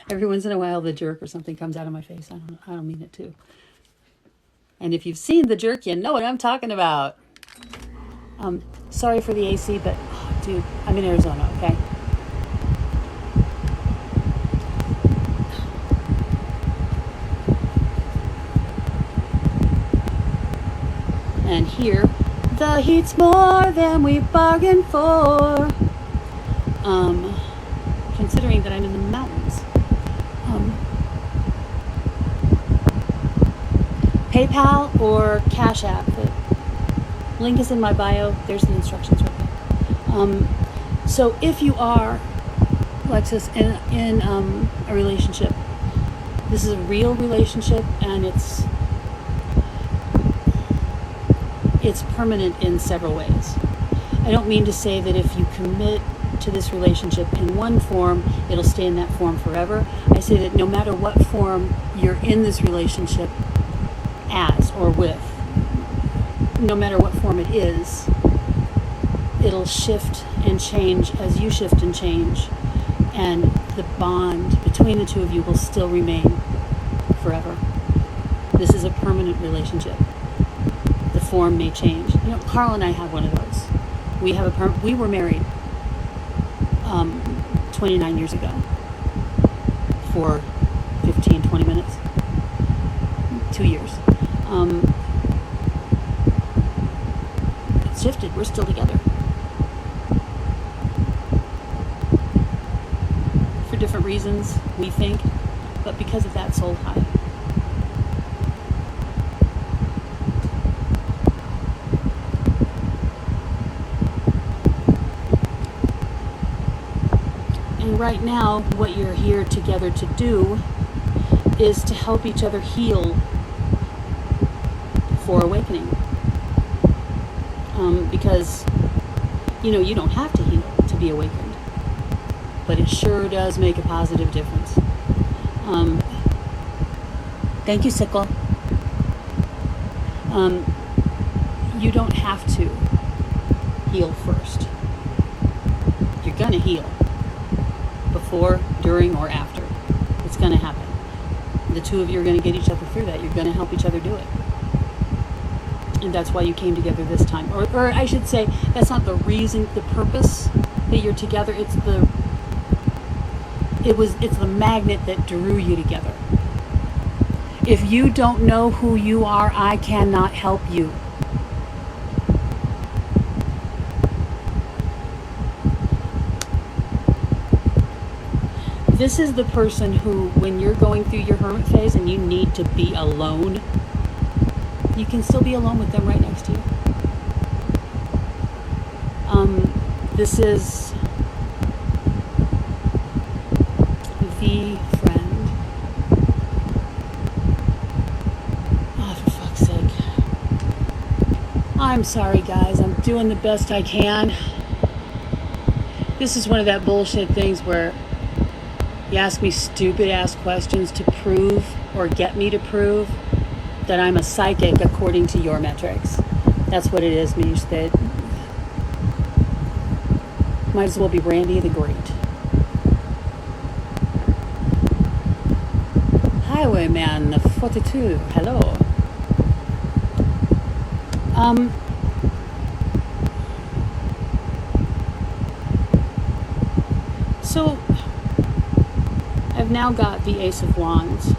Every once in a while, the jerk or something comes out of my face. I don't mean it to. And if you've seen The Jerk, you know what I'm talking about. Sorry for the AC, but, oh, dude, I'm in Arizona, okay? And here, the heat's more than we bargained for. Considering that I'm in the mountains. PayPal or Cash App. The link is in my bio. There's the instructions right there. So if you are, Lexus, in a relationship, this is a real relationship, and it's permanent in several ways. I don't mean to say that if you commit to this relationship in one form, it'll stay in that form forever. I say that no matter what form you're in this relationship as or with, no matter what form it is, it'll shift and change as you shift and change, and the bond between the two of you will still remain forever. This is a permanent relationship. The form may change. You know, Carl and I have one of those. We were married 29 years ago for 15, 20 minutes. 2 years. It's shifted. We're still together. For different reasons, we think, but because of that soul tie. And right now, what you're here together to do is to help each other heal for awakening. Because, you know, you don't have to heal to be awakened, but it sure does make a positive difference. Thank you, Sickle. You don't have to heal first. You're going to heal before, during, or after. It's going to happen. The two of you are going to get each other through that. You're going to help each other do it. And that's why you came together this time. Or I should say, that's not the reason, the purpose that you're together. It's the magnet that drew you together. If you don't know who you are, I cannot help you. This is the person who, when you're going through your hermit phase and you need to be alone, you can still be alone with them right next to you. This is the friend. Oh, for fuck's sake. I'm sorry, guys. I'm doing the best I can. This is one of that bullshit things where you ask me stupid ass questions to prove or get me to prove that I'm a psychic according to your metrics. That's what it is, Mish. That might as well be Randy the Great. Highwayman 42, hello. So I've now got the Ace of Wands.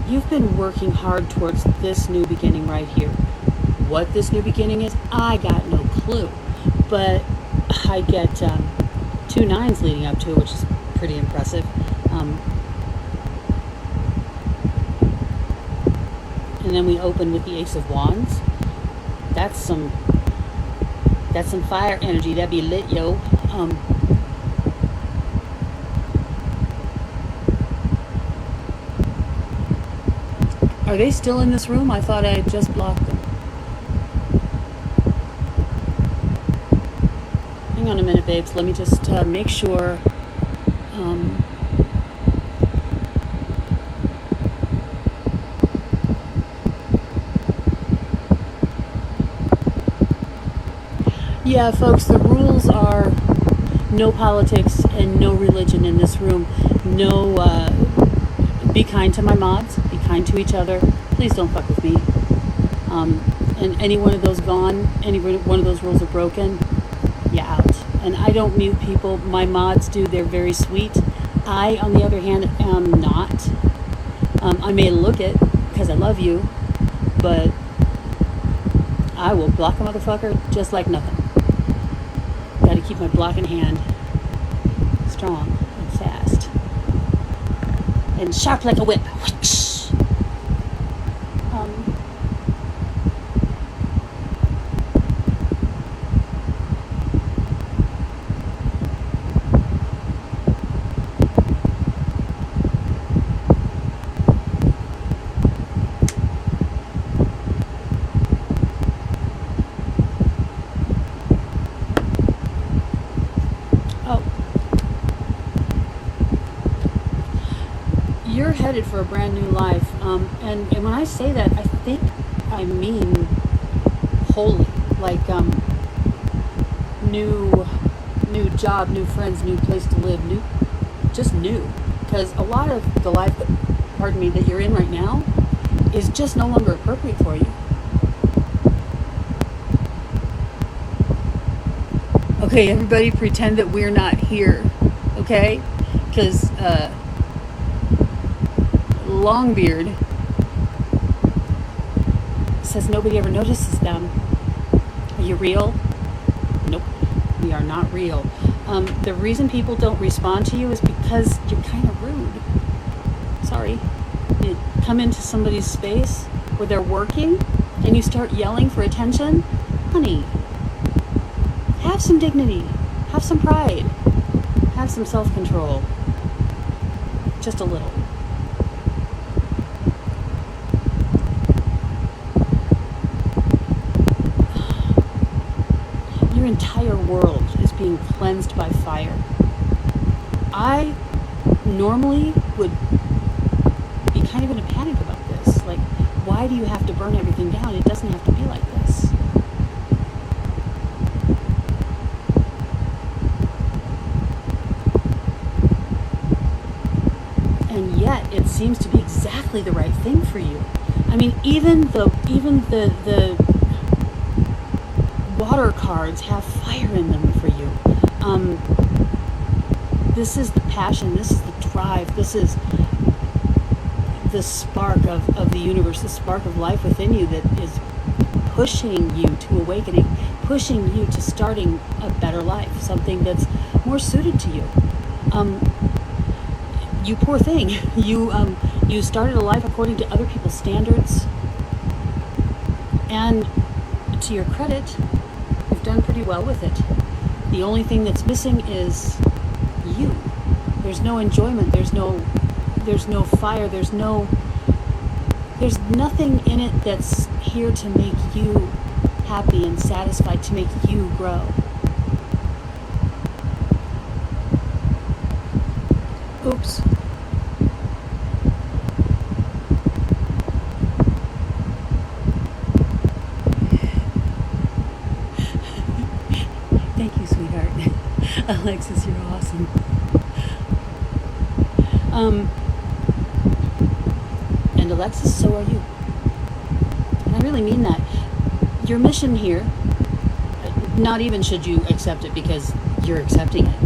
You've been working hard towards this new beginning right here. What this new beginning is, I got no clue. But I get 2 9s leading up to it, which is pretty impressive. And then we open with the Ace of Wands. That's some fire energy. That'd be lit, yo. Are they still in this room? I thought I had just blocked them. Hang on a minute, babes. Let me just make sure. Yeah, folks, the rules are no politics and no religion in this room. No, be kind to my mods. Be kind to each other. Please don't fuck with me. And any one of those gone, any one of those rules are broken, yeah, out. And I don't mute people. My mods do. They're very sweet. I, on the other hand, am not. I may look it because I love you, but I will block a motherfucker just like nothing. Got to keep my block in hand strong and fast and sharp like a whip. You're headed for a brand new life, and when I say that, I think I mean wholly, like new job, new friends, new place to live, just new, because a lot of the life that you're in right now is just no longer appropriate for you. Okay, everybody pretend that we're not here, okay? Because Longbeard says nobody ever notices them. Are you real? Nope, we are not real. The reason people don't respond to you is because you're kind of rude. Sorry. You come into somebody's space where they're working and you start yelling for attention. Honey, have some dignity, have some pride, have some self-control. Just a little. Your entire world is being cleansed by fire. I normally would be kind of in a panic about this. Like, why do you have to burn everything down? It doesn't have to be like this. And yet, it seems to be exactly the right thing for you. I mean, even the water cards have fire in them for you. This is the passion, this is the drive, this is the spark of the universe, the spark of life within you that is pushing you to awakening, pushing you to starting a better life, something that's more suited to you. You poor thing. You started a life according to other people's standards, and to your credit, you've done pretty well with it. The only thing that's missing is you. There's no enjoyment. There's no fire. There's nothing in it that's here to make you happy and satisfied, to make you grow. Oops. Thank you, sweetheart. Alexis, you're awesome. And Alexis, so are you. And I really mean that. Your mission here, not even should you accept it because you're accepting it,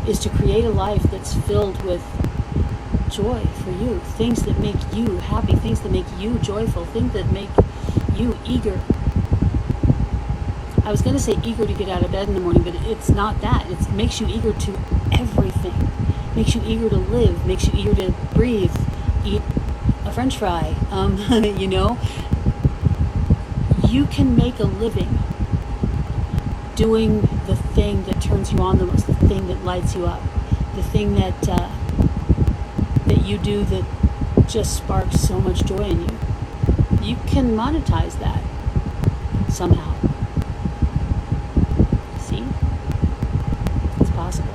is to create a life that's filled with joy for you. Things that make you happy, things that make you joyful, things that make you eager. I was going to say eager to get out of bed in the morning, but it's not that. It makes you eager to everything. Makes you eager to live, makes you eager to breathe, eat a French fry. You know, you can make a living doing the thing that turns you on the most, the thing that lights you up, the thing that you do that just sparks so much joy in you. You can monetize that somehow. See? It's possible.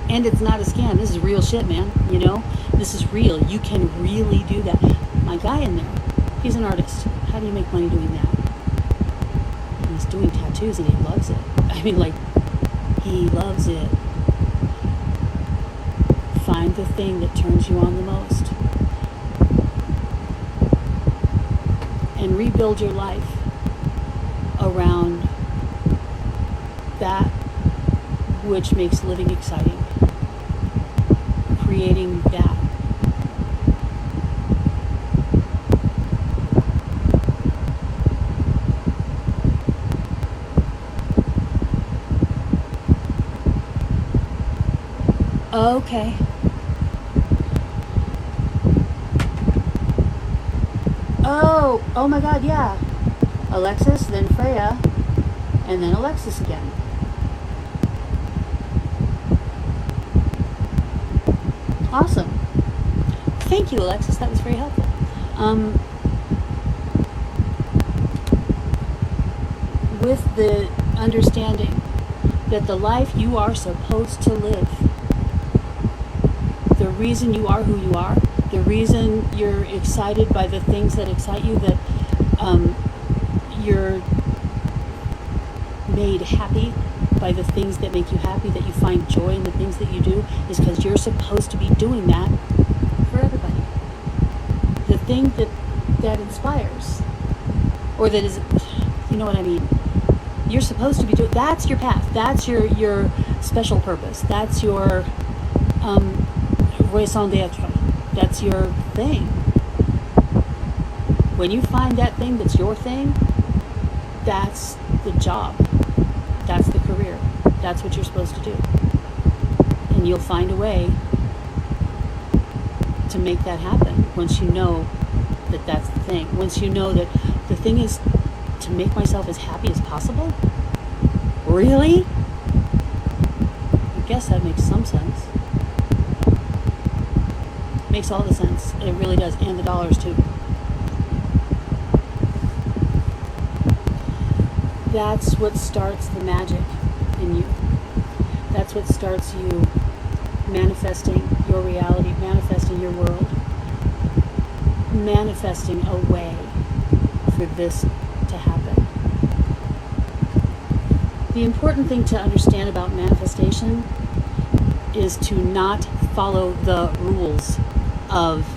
And it's not a scam. This is real shit, man. You know? This is real. You can really do that. My guy in there, he's an artist. How do you make money doing that? And he's doing tattoos and he loves it. I mean, like, he loves it. Find the thing that turns you on the most. And rebuild your life around that which makes living exciting. Creating that. Okay. Oh my God, yeah. Alexis, then Freya, and then Alexis again. Awesome. Thank you, Alexis. That was very helpful. With the understanding that the life you are supposed to live, the reason you are who you are, the reason you're excited by the things that excite you, that you're made happy by the things that make you happy, that you find joy in the things that you do, is because you're supposed to be doing that for everybody. The thing that inspires, or that is, you know what I mean? You're supposed to be doing, that's your path, that's your special purpose, that's your raison d'etre, that's your thing. When you find that thing that's your thing, that's the job, that's the career, that's what you're supposed to do. And you'll find a way to make that happen once you know that that's the thing. Once you know that the thing is to make myself as happy as possible. Really? I guess that makes some sense. Makes all the sense. It really does. And the dollars too. That's what starts the magic in you. That's what starts you manifesting your reality, manifesting your world, manifesting a way for this to happen. The important thing to understand about manifestation is to not follow the rules of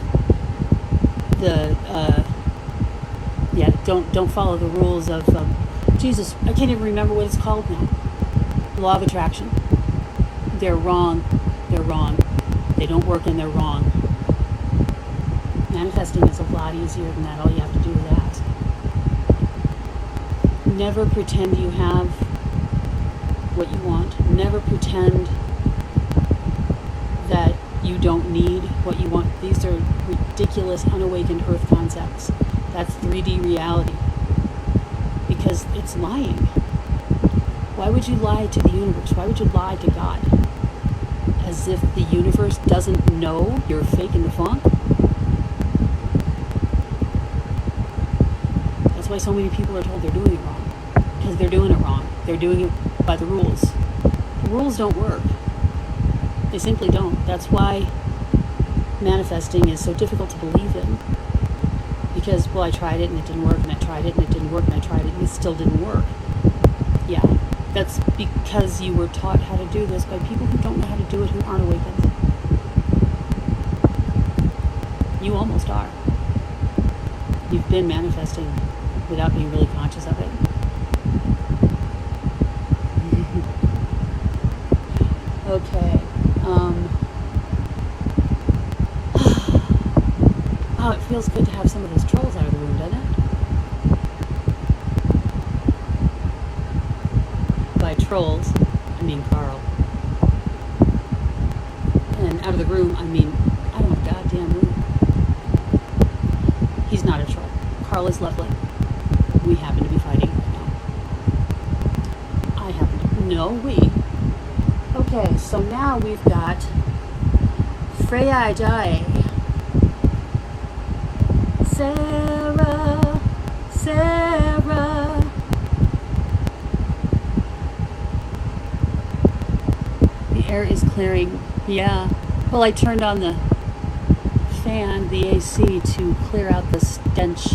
the don't follow the rules of Jesus, I can't even remember what it's called now. Law of attraction. They're wrong. They're wrong. They don't work and they're wrong. Manifesting is a lot easier than that. All you have to do is ask. Never pretend you have what you want. Never pretend that you don't need what you want. These are ridiculous, unawakened earth concepts. That's 3D reality. Because it's lying. Why would you lie to the universe? Why would you lie to God? As if the universe doesn't know you're faking the funk? That's why so many people are told they're doing it wrong. Because they're doing it wrong. They're doing it by the rules. The rules don't work. They simply don't. That's why manifesting is so difficult to believe in. Because, well, I tried it and it didn't work, and I tried it and it didn't work, and I tried it and it still didn't work. Yeah, that's because you were taught how to do this by people who don't know how to do it, who aren't awakened. You almost are. You've been manifesting without being really conscious of it. Okay. Oh, it feels good to have some of those trolls out of the room, doesn't it? By trolls, I mean Carl. And out of the room, I mean, out of my goddamn room. He's not a troll. Carl is lovely. We happen to be fighting right now. I happen to. No, we. Okay, so now we've got Freya Ajay. Sarah. The air is clearing. Yeah. Well, I turned on the fan, the AC, to clear out the stench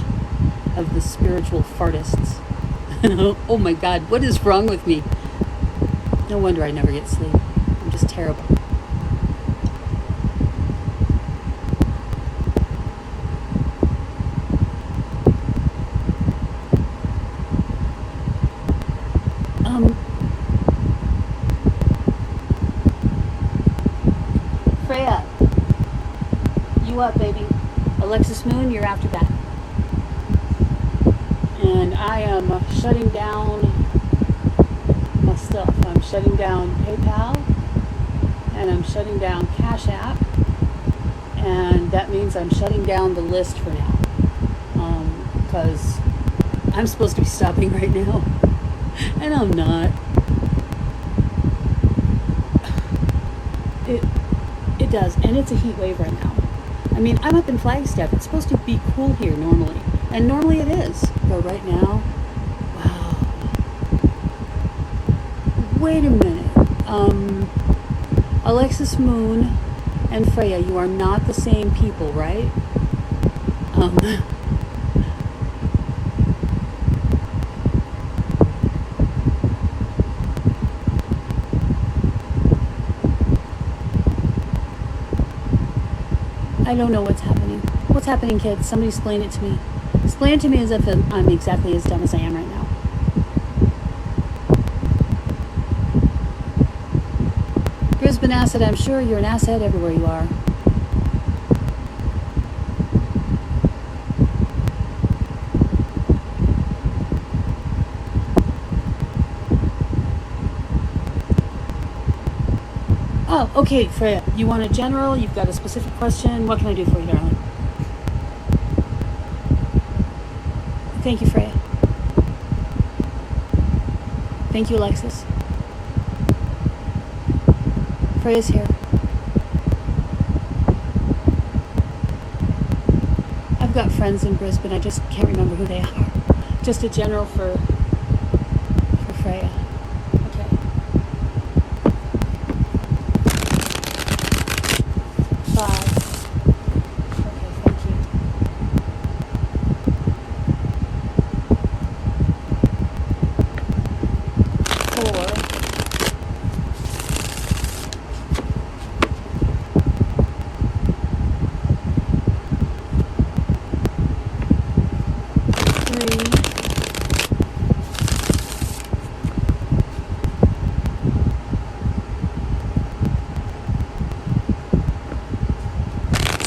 of the spiritual fartists. Oh my God, what is wrong with me? No wonder I never get sleep. I'm just terrible. Freya, you up, baby? Alexis Moon, you're after that. And I am shutting down my stuff. I'm shutting down PayPal, and I'm shutting down Cash App, and that means I'm shutting down the list for now, because I'm supposed to be stopping right now, and I'm not. It does, and it's a heat wave right now. I mean, I'm up in Flagstaff. It's supposed to be cool here normally, and normally it is, but right now, wow. Wait a minute. Alexis Moon and Freya, you are not the same people, right? I don't know what's happening. What's happening, kids? Somebody explain it to me. Explain it to me as if I'm exactly as dumb as I am right now. Brisbane Acid, I'm sure you're an asset everywhere you are. Oh, okay, Freya. You want a general? You've got a specific question? What can I do for you, darling? Thank you, Freya. Thank you, Alexis. Freya's here. I've got friends in Brisbane. I just can't remember who they are. Just a general for Freya. Okay. 5. Okay, thank you. 4.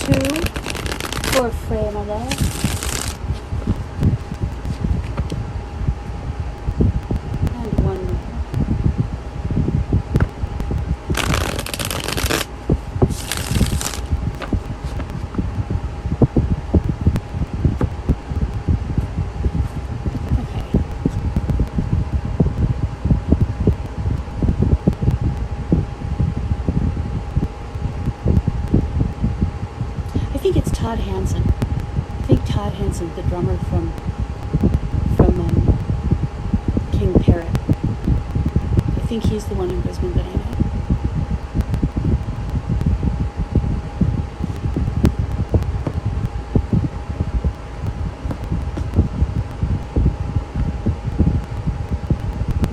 2 for Freya, my love. And 1 more. Todd Hansen. I think Todd Hansen, the drummer from King Parrot. I think he's the one in Brisbane that I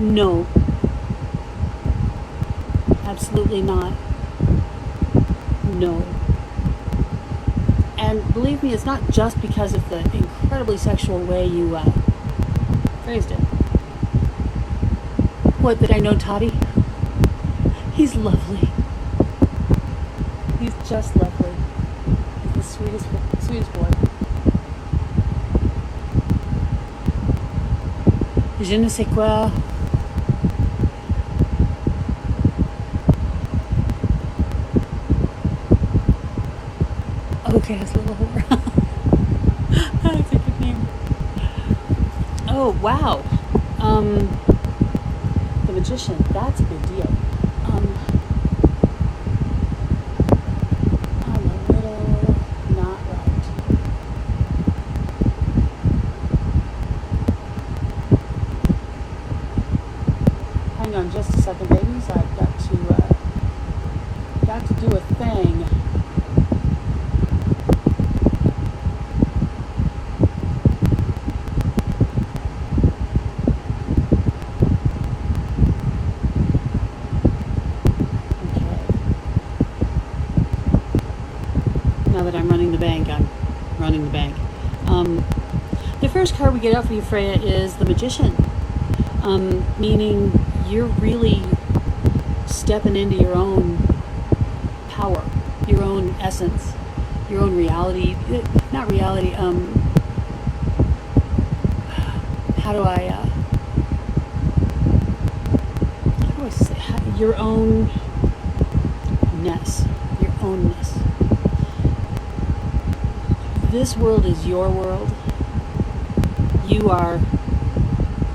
know. No. Absolutely not. No. And believe me, it's not just because of the incredibly sexual way you phrased it. What, that I know Toddy? He's lovely. He's just lovely. He's the sweetest boy. Je ne sais quoi. Okay, it's a little whore. That's a good name. Oh, wow. The Magician. That's a big deal. I'm a little not right. Hang on just a second, babies. I've got to do a thing. Now that I'm running the bank, I'm running the bank. The first card we get out for you, Freya, is the Magician, meaning you're really stepping into your own power, your own essence, your own reality. Not reality. How do I say your ownness, your ownness. This world is your world. You are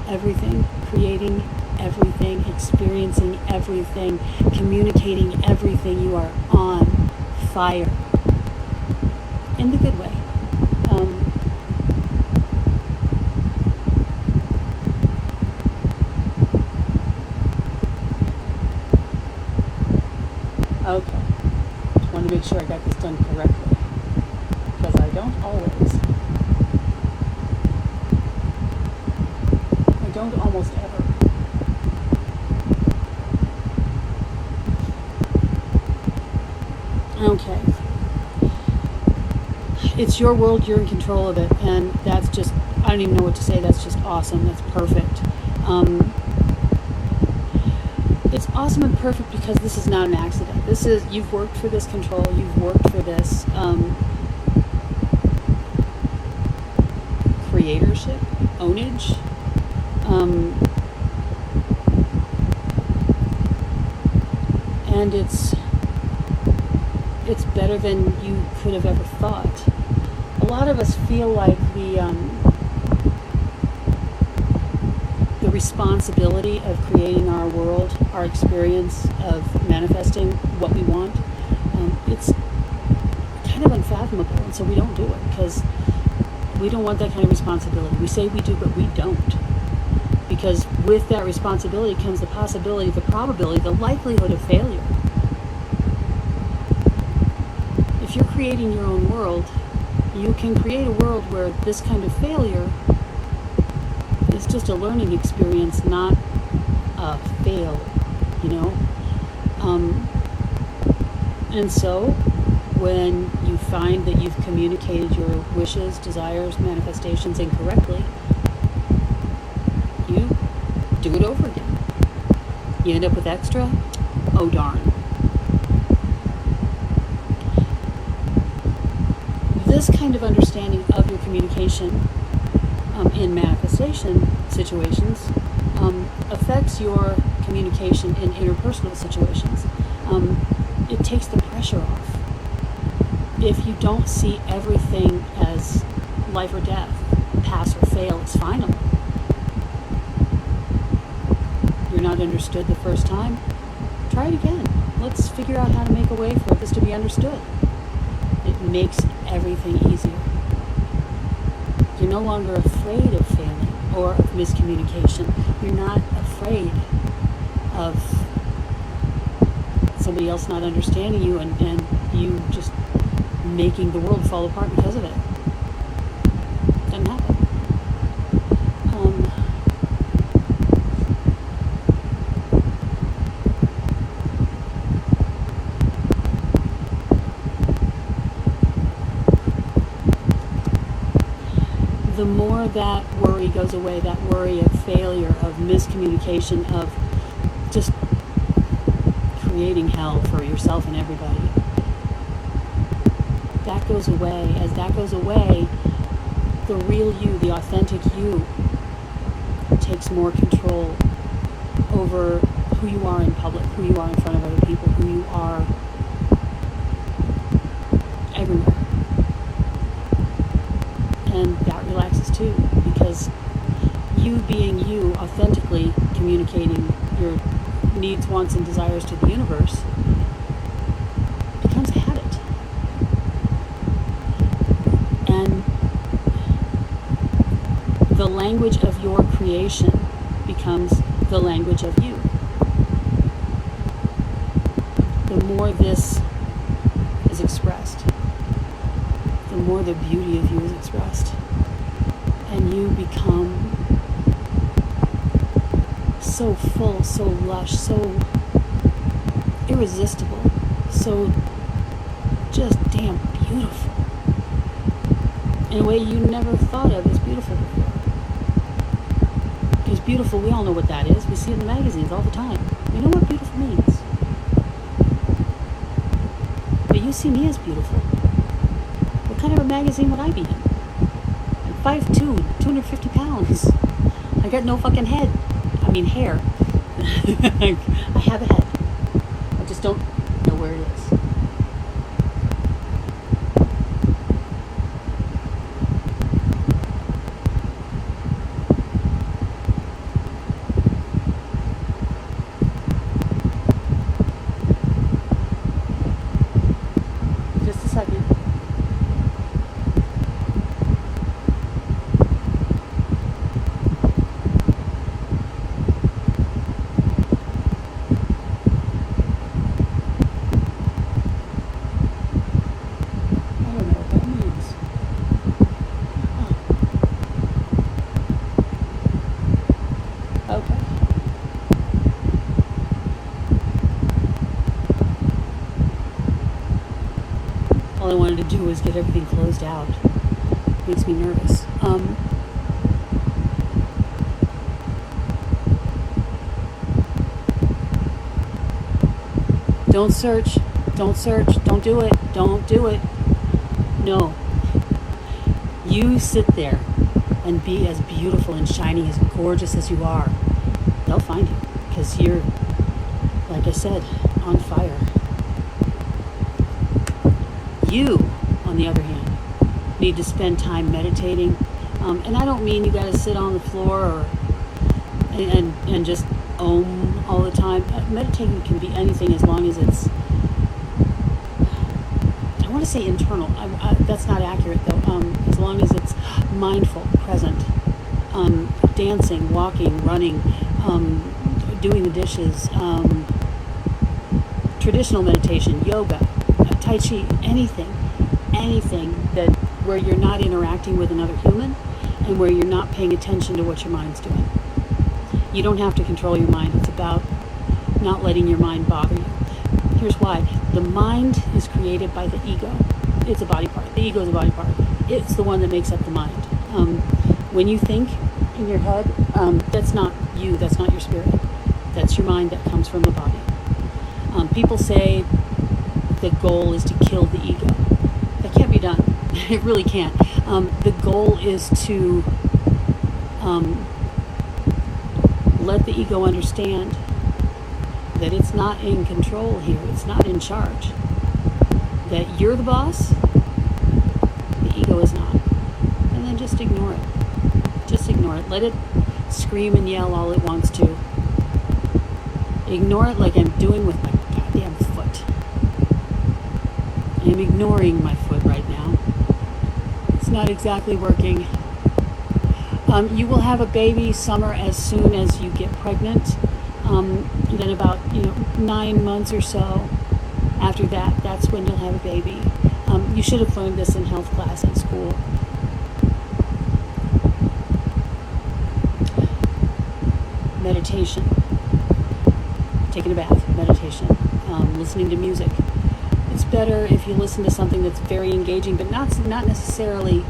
everything, creating everything, experiencing everything, communicating everything. You are on fire. In the good way. Okay. Just want to make sure I got this done correctly. Because I don't always. I don't almost ever. Okay. It's your world, you're in control of it, and that's just, I don't even know what to say, that's just awesome, that's perfect. It's awesome and perfect because this is not an accident. This is, you've worked for this control, you've worked for this creatorship, ownage. And it's better than you could have ever thought. A lot of us feel like the responsibility of creating our world, our experience of manifesting what we want, it's kind of unfathomable, and so we don't do it because we don't want that kind of responsibility. We say we do, but we don't. Because with that responsibility comes the possibility, the probability, the likelihood of failure. If you're creating your own world, you can create a world where this kind of failure is just a learning experience, not a fail, you know? And so, when you find that you've communicated your wishes, desires, manifestations incorrectly, you do it over again. You end up with extra? Oh darn. This kind of understanding of your communication in manifestation situations affects your communication in interpersonal situations. It takes the pressure off. If you don't see everything as life or death, pass or fail, it's final. You're not understood the first time, try it again. Let's figure out how to make a way for this to be understood. It makes everything easier. You're no longer afraid of failing or of miscommunication. You're not afraid of somebody else not understanding you and you just making the world fall apart because of it. Doesn't happen. The more that worry goes away, that worry of failure, of miscommunication, of just creating hell for yourself and everybody, that goes away. As that goes away, the real you, the authentic you, takes more control over who you are in public, who you are in front of other people, who you are everywhere. And that relaxes too, because you being you, authentically communicating your needs, wants, and desires to the universe becomes a habit. And the language of your creation becomes the language of you. The more this is expressed, the more the beauty of you is expressed. And you become so full, so lush, so irresistible, so just damn beautiful. In a way you never thought of as beautiful before. Because beautiful, we all know what that is. We see it in the magazines all the time. We know what beautiful means. But you see me as beautiful. What kind of a magazine would I be in? I'm 5'2", 250 pounds. I got no fucking head. I mean hair. I have a head. I just don't know where it is. Just a second. Okay. All I wanted to do was get everything closed out. Makes me nervous. Don't search. Don't search. Don't do it. Don't do it. No. You sit there and be as beautiful and shiny, as gorgeous as you are. They'll find you because you're, like I said, on fire. You, on the other hand, need to spend time meditating. And I don't mean you got to sit on the floor or and just om all the time. Meditating can be anything as long as it's, I want to say internal. That's not accurate though. As long as it's mindful, present, dancing, walking, running, doing the dishes, traditional meditation, yoga, Tai Chi, anything that where you're not interacting with another human and where you're not paying attention to what your mind's doing. You don't have to control your mind. It's about not letting your mind bother you. Here's why. The mind is created by the ego. It's a body part. The ego is a body part. It's the one that makes up the mind. When you think in your head, that's not you. That's not your spirit. That's your mind that comes from the body. People say the goal is to kill the ego. That can't be done. It really can't. The goal is to let the ego understand that it's not in control here. It's not in charge. That you're the boss, the ego is not. And then just ignore it. Just ignore it. Let it scream and yell all it wants to. Ignore it like I'm doing with my goddamn foot. I'm ignoring my foot right now. not exactly working. You will have a baby summer as soon as you get pregnant. And then about 9 months or so after that, that's when you'll have a baby. You should have learned this in health class in school. Meditation, taking a bath, meditation, listening to music. It's better if you listen to something that's very engaging, but not necessarily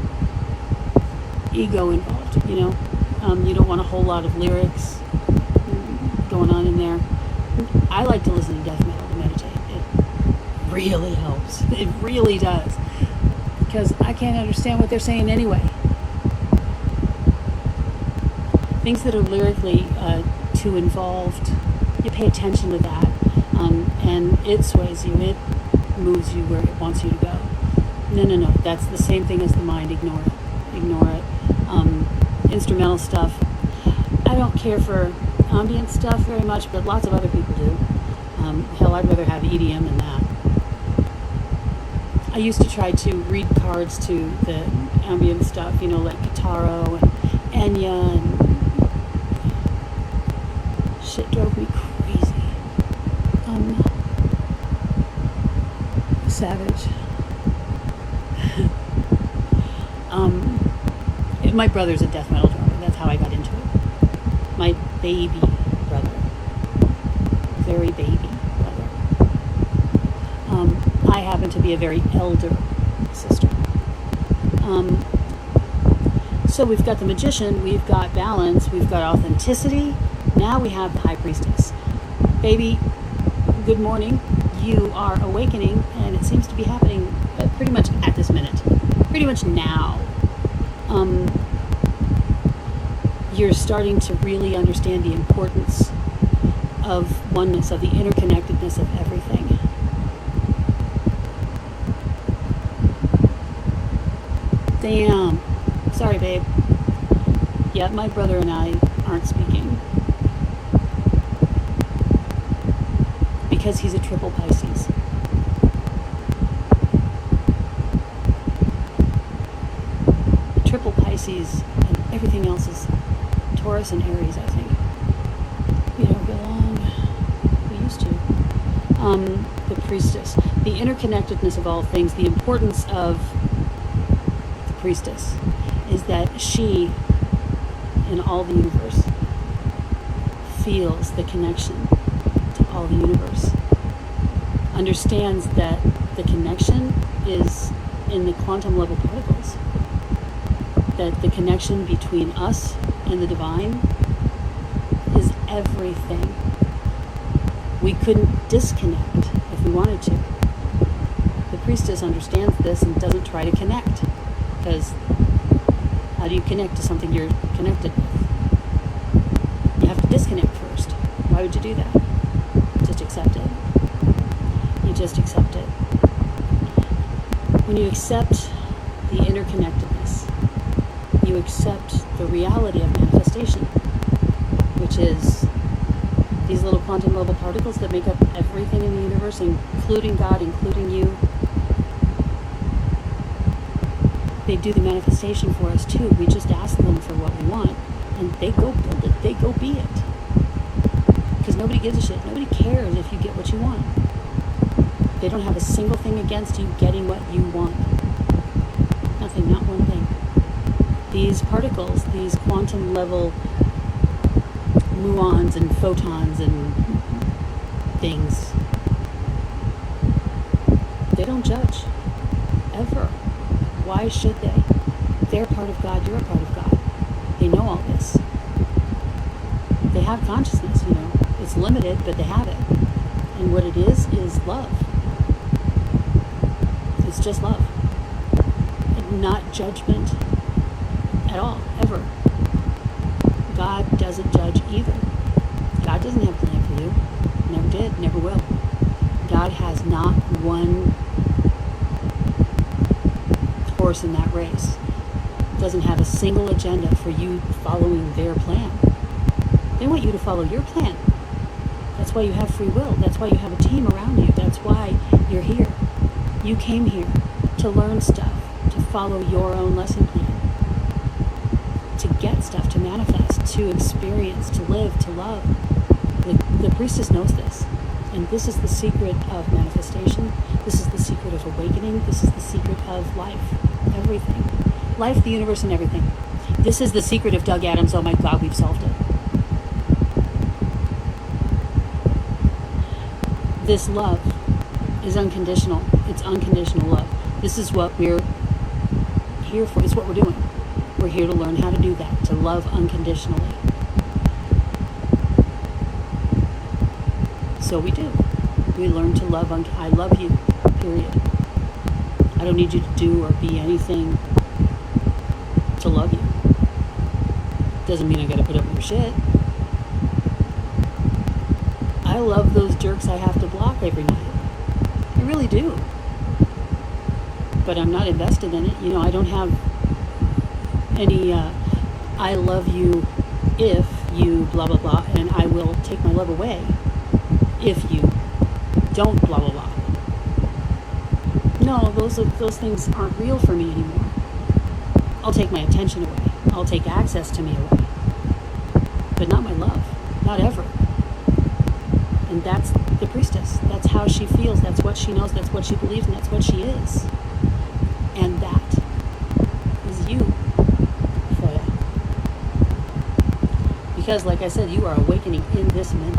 ego involved. You don't want a whole lot of lyrics going on in there. I like to listen to death metal to meditate. It really helps. It really does, because I can't understand what they're saying anyway. Things that are lyrically too involved, you pay attention to that, and it sways you. It moves you where it wants you to go. No. That's the same thing as the mind. Ignore it. Instrumental stuff. I don't care for ambient stuff very much, but lots of other people do. Hell, I'd rather have EDM than that. I used to try to read cards to the ambient stuff, like Guitarro and Enya, and shit drove me crazy. Savage. My brother's a death metal drummer. That's how I got into it. My baby brother. Very baby brother. I happen to be a very elder sister. So we've got the magician, we've got balance, we've got authenticity. Now we have the high priestess. Baby, good morning. You are awakening, and it seems to be happening pretty much at this minute. Pretty much now. You're starting to really understand the importance of oneness, of the interconnectedness of everything. Damn. Sorry, babe. Yeah, my brother and I aren't speaking. Because he's a triple Pisces. Triple Pisces and everything else is Taurus and Aries, I think. We don't get along. We used to. The priestess. The interconnectedness of all things, the importance of the priestess is that she, in all the universe, feels the connection to all the universe. Understands that the connection is in the quantum level particles. That the connection between us and the divine is everything. We couldn't disconnect if we wanted to. The priestess understands this and doesn't try to connect, because how do you connect to something you're connected with? You have to disconnect first. Why would you do that? Just accept it. You just accept it. When you accept the interconnectedness, you accept the reality of manifestation, which is these little quantum level particles that make up everything in the universe, including God, including you. They do the manifestation for us too. We just ask them for what we want, and they go build it. They go be it. Because nobody gives a shit. Nobody cares if you get what you want. They don't have a single thing against you getting what you want. Nothing, not one thing. These particles, these quantum level muons and photons and things, they don't judge. Ever. Why should they? They're part of God, you're a part of God. They know all this. They have consciousness, It's limited, but they have it. And what it is love. It's just love. And not judgment at all, ever. God doesn't judge either. God doesn't have a plan for you. Never did, never will. God has not one horse in that race. Doesn't have a single agenda for you following their plan. They want you to follow your plan. That's why you have free will. That's why you have a team around you. That's why you're here. You came here to learn stuff, to follow your own lesson plan, to get stuff, to manifest, to experience, to live, to love. The priestess knows this. And this is the secret of manifestation. This is the secret of awakening. This is the secret of life. Everything. Life, the universe, and everything. This is the secret of Doug Adams. Oh my God, we've solved it. This love is unconditional. It's unconditional love. This is what we're here for. It's what we're doing. We're here to learn how to do that, to love unconditionally. So we do. We learn to love. I love you, period. I don't need you to do or be anything to love you. Doesn't mean I gotta put up with your shit. I love those jerks I have to block every night. I really do. But I'm not invested in it. You know, I don't have any, I love you if you blah, blah, blah, and I will take my love away if you don't blah, blah, blah. No, those things aren't real for me anymore. I'll take my attention away. I'll take access to me away. But not my love. Not ever. And that's the priestess. That's how she feels. That's what she knows. That's what she believes. And that's what she is. And that is you, Freya. Because, like I said, you are awakening in this minute.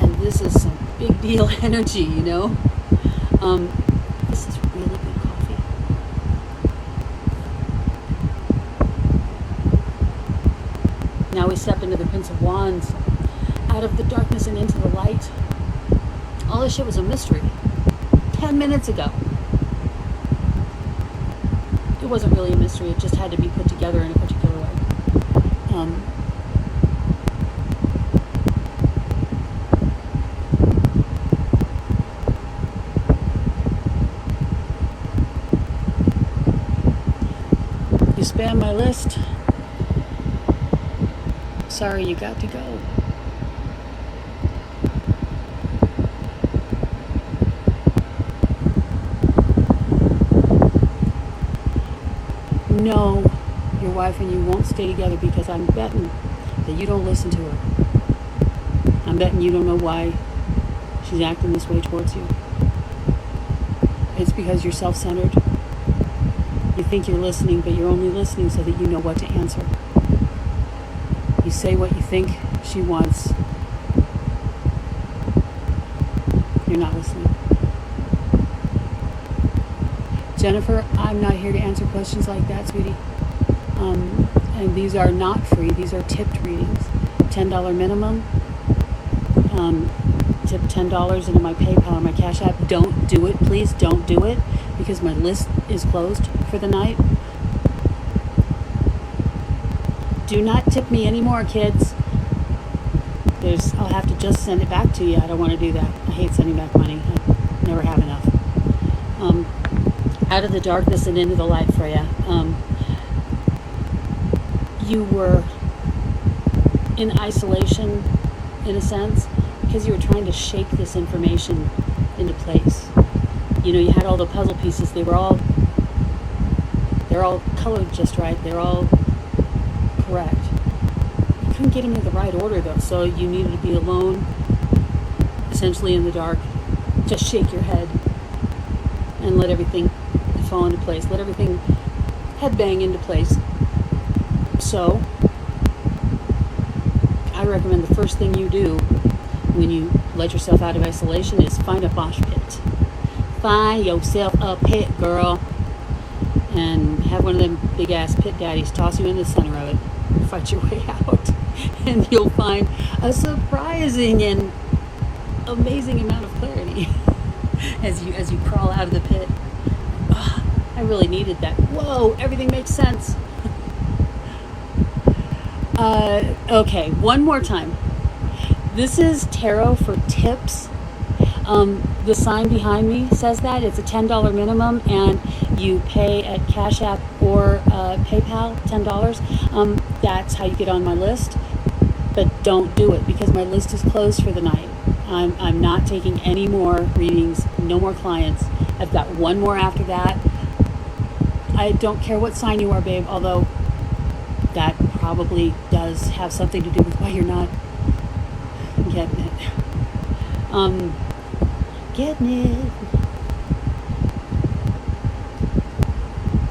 And this is some big deal energy, you know? This is really good coffee. Now we step into the Prince of Wands, out of the darkness and into the light. All this shit was a mystery 10 minutes ago. It wasn't really a mystery, it just had to be put together in a particular way. You spam my list. Sorry, you got to go. No, your wife and you won't stay together because I'm betting that you don't listen to her. I'm betting you don't know why she's acting this way towards you. It's because you're self-centered. You think you're listening, but you're only listening so that you know what to answer. You say what you think she wants. You're not listening. Jennifer, I'm not here to answer questions like that, sweetie. And these are not free. These are tipped readings. $10 minimum. Tip $10 into my PayPal or my Cash App. Don't do it, please. Don't do it because my list is closed for the night. Do not tip me anymore, kids. I'll have to just send it back to you. I don't want to do that. I hate sending back money. I never have enough. Out of the darkness and into the light, Freya. You were in isolation, in a sense, because you were trying to shake this information into place. You know, you had all the puzzle pieces. They're all colored just right. They're all correct. You couldn't get them in the right order, though, so you needed to be alone, essentially in the dark. Just shake your head and let everything fall into place. Let everything headbang into place. So, I recommend the first thing you do when you let yourself out of isolation is find a mosh pit. Find yourself a pit, girl. And have one of them big ass pit daddies toss you in the center of it. Fight your way out. And you'll find a surprising and amazing amount of clarity as you crawl out of the pit. Oh, I really needed that. Whoa, everything makes sense. Okay, one more time. This is tarot for tips. The sign behind me says that it's a $10 minimum, and you pay at Cash App or PayPal $10. That's how you get on my list. But don't do it because my list is closed for the night. I'm not taking any more readings, no more clients. I've got one more after that. I don't care what sign you are, babe, although that probably does have something to do with why you're not getting it. Getting it.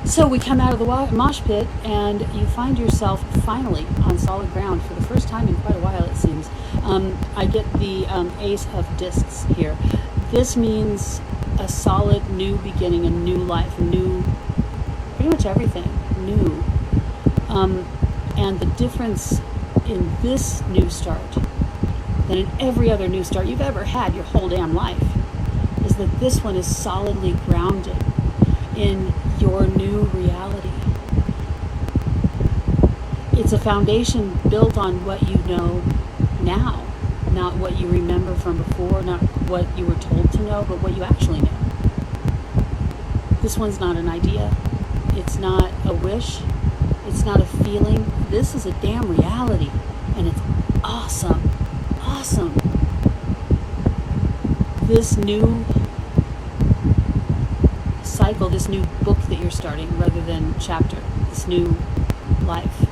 So we come out of the mosh pit, and you find yourself finally on solid ground for the first time in quite a while, it seems. I get the Ace of Discs here. This means a solid new beginning, a new life, new, pretty much everything new. And the difference in this new start than in every other new start you've ever had your whole damn life is that this one is solidly grounded in your new reality. It's a foundation built on what you know now, not what you remember from before, not what you were told to know, but what you actually know. This one's not an idea. It's not a wish. It's not a feeling. This is a damn reality, and it's awesome. Awesome. This new cycle, this new book that you're starting rather than chapter, this new life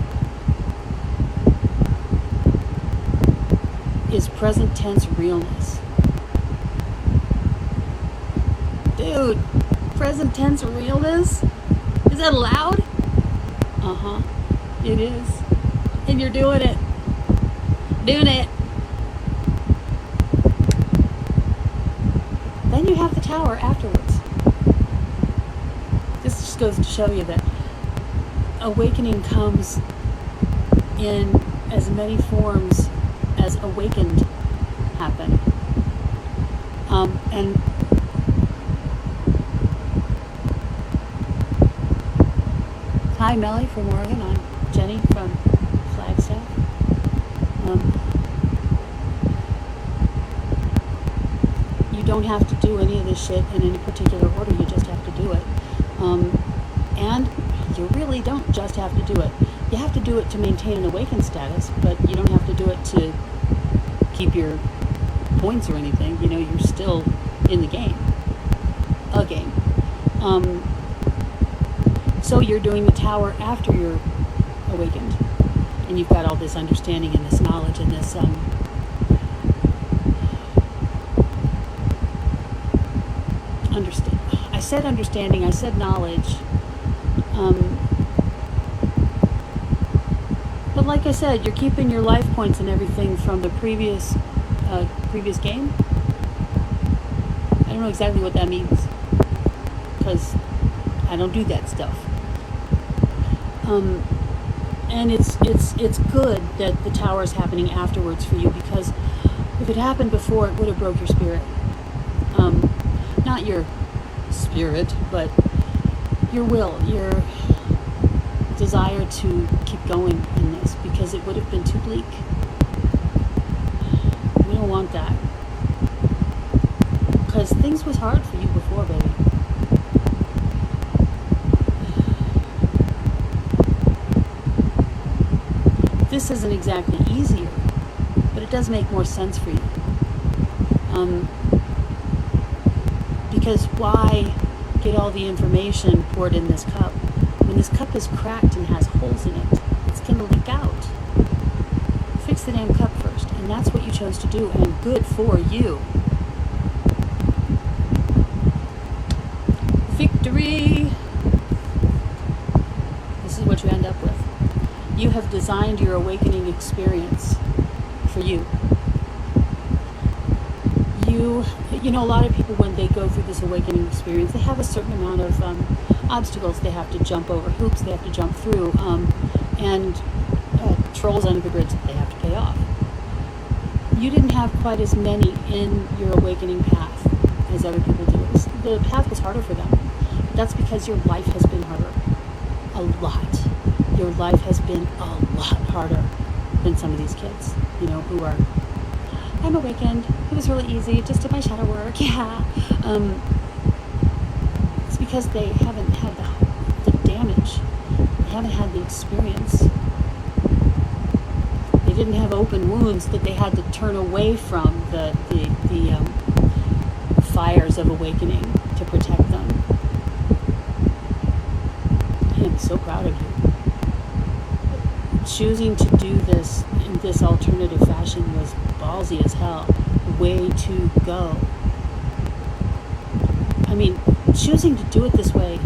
is present tense realness. Dude, present tense realness? Is that allowed? Uh-huh. It is. And you're doing it. Doing it. Then you have the tower afterwards. This just goes to show you that awakening comes in as many forms as awakened happen. And hi, Melly from Oregon. I'm Jenny from Flagstaff. You don't have to do any of this shit in any particular order. You just have to do it. And you really don't just have to do it. You have to do it to maintain an awakened status, but you don't have to do it to keep your points or anything. You know, you're still in the game. A game. So you're doing the tower after you're awakened. And you've got all this understanding and this knowledge and this I said understanding, I said knowledge. But like I said, you're keeping your life points and everything from the previous game. I don't know exactly what that means, because I don't do that stuff. And it's good that the tower is happening afterwards for you, because if it happened before, it would have broke your spirit. Not your spirit, but your will, your desire to keep going in this, because it would have been too bleak. We don't want that, because things was hard for you before, baby. This isn't exactly easier, but it does make more sense for you. Because why get all the information poured in this cup? When this cup is cracked and has holes in it, it's going to leak out. Fix the damn cup first, and that's what you chose to do, and good for you. Victory! This is what you end up with. You have designed your awakening experience for you. You know, a lot of people, when they go through this awakening experience, they have a certain amount of obstacles they have to jump over, hoops they have to jump through, and trolls under the bridge that they have to pay off. You didn't have quite as many in your awakening path as other people do. The path was harder for them. But that's because your life has been harder. A lot. Your life has been a lot harder than some of these kids, you know, who are, I'm awakened, it was really easy, just did my shadow work, yeah. It's because they haven't had the damage, they haven't had the experience, they didn't have open wounds that they had to turn away from the fires of awakening to protect them. I am so proud of you. Choosing to do this in this alternative fashion was ballsy as hell. Way to go. I mean, choosing to do it this way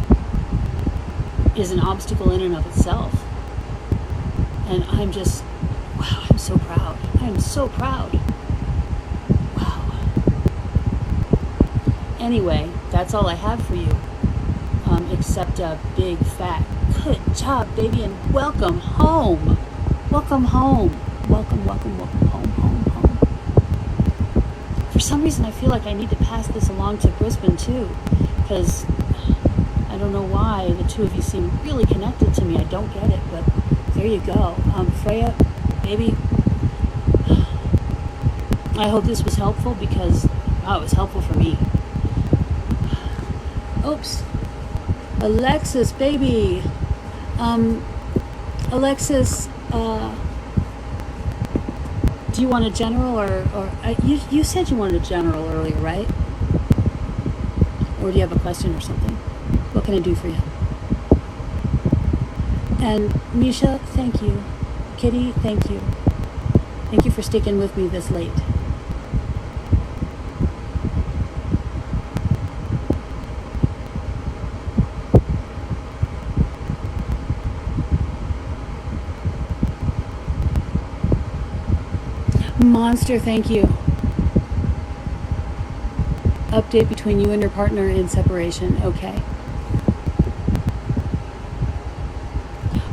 is an obstacle in and of itself. And I'm just, wow, I'm so proud. I'm so proud. Wow. Anyway, that's all I have for you. Except a big fat good job, baby, and welcome home. Welcome home. Welcome, welcome, welcome home, home, home. For some reason, I feel like I need to pass this along to Brisbane too, because I don't know why the two of you seem really connected to me. I don't get it, but there you go. Freya, baby, I hope this was helpful because, wow, it was helpful for me. Oops. Alexis, baby. Alexis, do you want a general or you said you wanted a general earlier, right? Or do you have a question or something? What can I do for you? And Misha, thank you. Kitty, thank you. Thank you for sticking with me this late. Monster, thank you. Update between you and your partner in separation. Okay.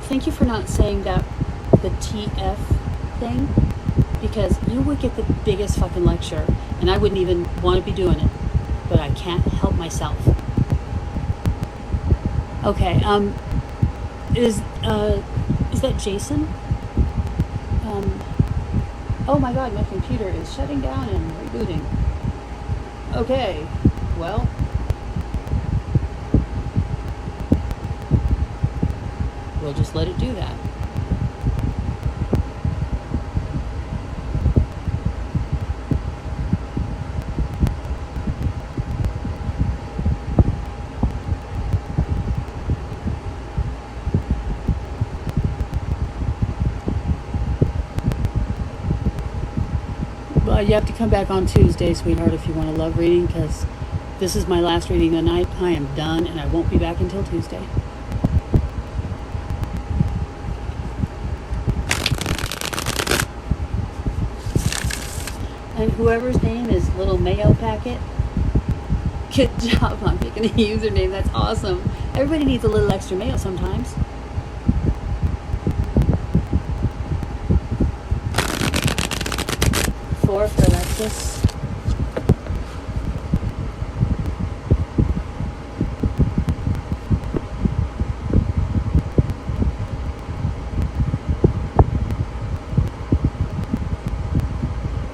Thank you for not saying that the TF thing, because you would get the biggest fucking lecture and I wouldn't even want to be doing it, but I can't help myself. Okay, is that Jason? Oh my god, my computer is shutting down and rebooting. Okay, well, we'll just let it do that. You have to come back on Tuesday, sweetheart, if you want a love reading, because this is my last reading of the night. I am done, and I won't be back until Tuesday. And whoever's name is Little Mayo Packet, good job on picking a username. That's awesome. Everybody needs a little extra mayo sometimes. For Alexis.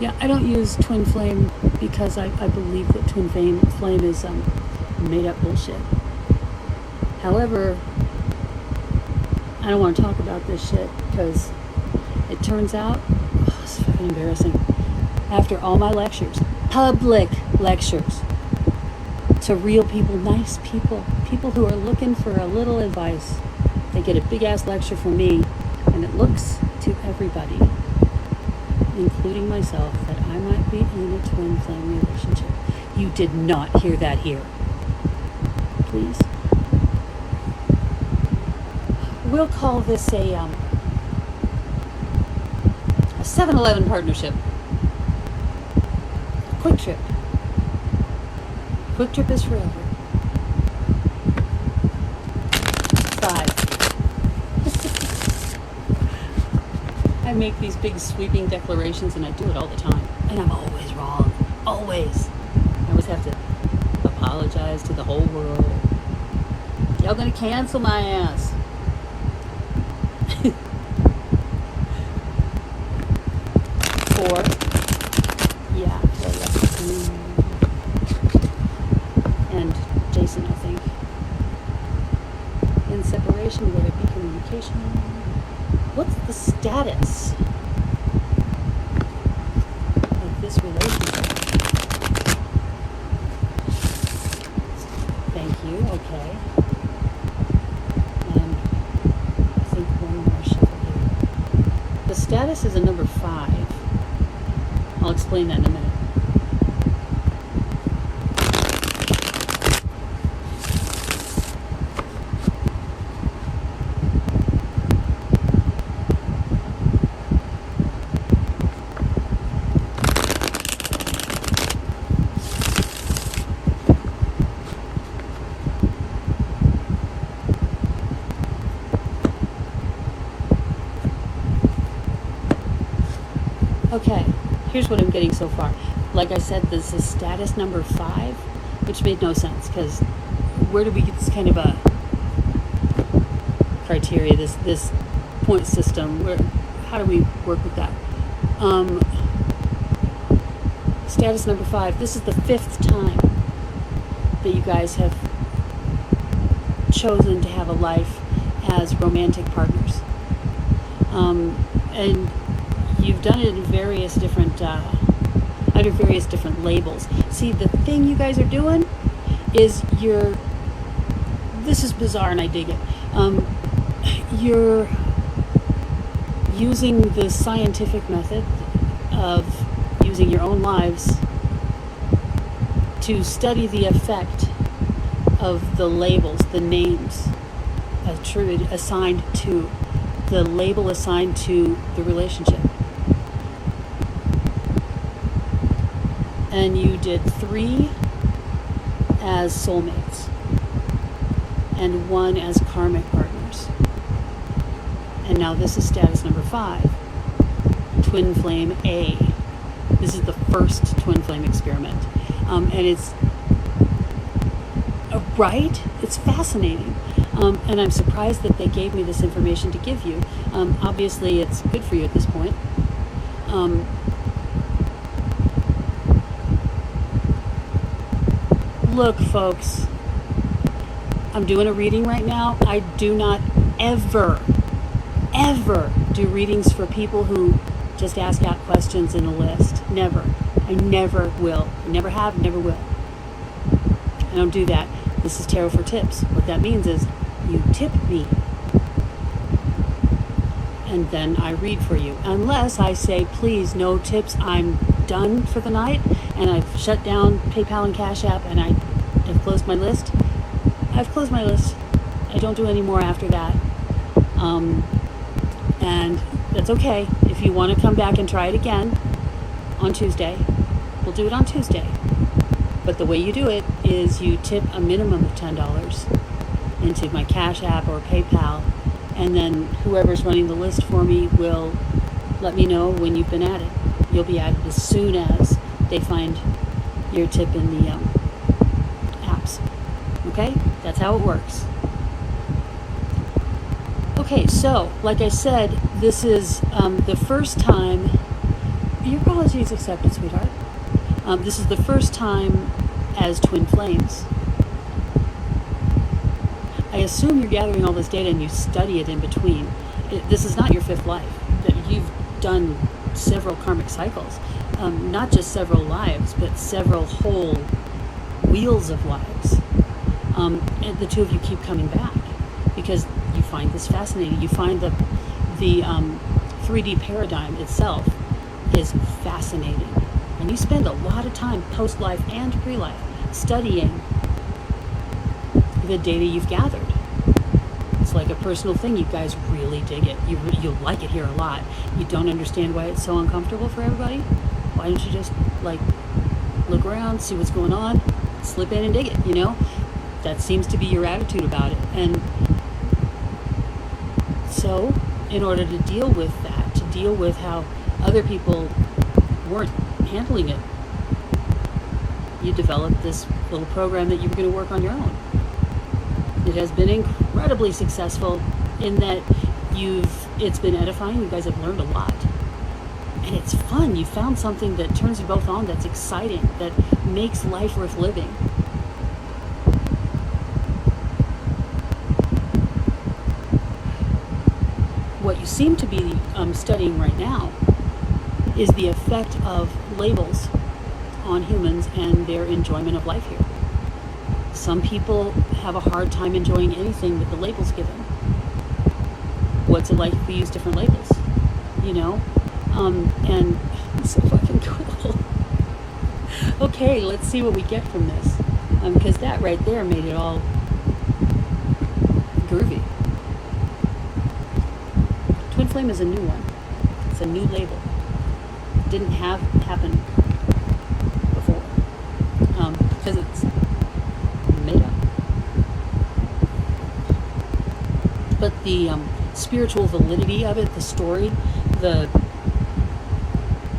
Yeah, I don't use Twin Flame because I believe that Twin Flame is made up bullshit. However, I don't want to talk about this shit because it turns out, it's fucking embarrassing. After all my lectures, public lectures, to real people, nice people, people who are looking for a little advice, they get a big ass lecture from me, and it looks to everybody, including myself, that I might be in a twin flame relationship. You did not hear that here. Please. We'll call this a 7-Eleven partnership. Quick Trip. Quick Trip is forever. 5. I make these big sweeping declarations and I do it all the time. And I'm always wrong. Always. I always have to apologize to the whole world. Y'all gonna cancel my ass. Four. Yeah. And Jason, I think. In separation, would it be communication? What's the status? as a number 5. I'll explain that in a minute. Okay, here's what I'm getting so far. Like I said, this is status number 5, which made no sense, because where do we get this kind of a criteria, this point system? How do we work with that? Status number 5, this is the 5th time that you guys have chosen to have a life as romantic partners. And you've done it in various different, under various different labels. See, the thing you guys are doing is this is bizarre and I dig it. You're using the scientific method of using your own lives to study the effect of the labels, the names assigned to, the label assigned to the relationship. And you did 3 as soulmates and 1 as karmic partners. And now this is status number 5, twin flame A. This is the first twin flame experiment. And it's, right? It's fascinating. And I'm surprised that they gave me this information to give you. Obviously, it's good for you at this point. Look, folks, I'm doing a reading right now. I do not ever do readings for people who just ask out questions in a list. Never. I never will. I never have, never will. I don't do that. This is Tarot for Tips. What that means is you tip me, and then I read for you. Unless I say, please, no tips, I'm done for the night, and I've shut down PayPal and Cash App, and I have closed my list. I've closed my list. I don't do any more after that. And that's okay. If you want to come back and try it again on Tuesday, we'll do it on Tuesday. But the way you do it is you tip a minimum of $10 into my Cash App or PayPal, and then whoever's running the list for me will let me know when you've been added. You'll be added as soon as they find your tip in the apps. Okay? That's how it works. Okay, so, like I said, this is the first time. Your apologies accepted, sweetheart. This is the first time as twin flames. I assume you're gathering all this data and you study it in between. This is not your 5th life. You've done several karmic cycles. Not just several lives, but several whole wheels of lives. And the two of you keep coming back because you find this fascinating. You find the 3D paradigm itself is fascinating. And you spend a lot of time post-life and pre-life studying the data you've gathered. It's like a personal thing. You guys really dig it. You like it here a lot. You don't understand why it's so uncomfortable for everybody. Why don't you just look around, see what's going on, slip in and dig it, you know? That seems to be your attitude about it. And so, in order to deal with that, to deal with how other people weren't handling it, you developed this little program that you were going to work on your own. It has been incredibly successful in that it's been edifying. You guys have learned a lot. And it's fun. You found something that turns you both on, that's exciting, that makes life worth living. What you seem to be studying right now is the effect of labels on humans and their enjoyment of life here. Some people have a hard time enjoying anything that the labels give them. What's it like if we use different labels? You know, And it's so fucking cool. Okay, let's see what we get from this. Because that right there made it all groovy. Twin Flame is a new one. It's a new label. It didn't happen before. Because it's made up. But the spiritual validity of it, the story, the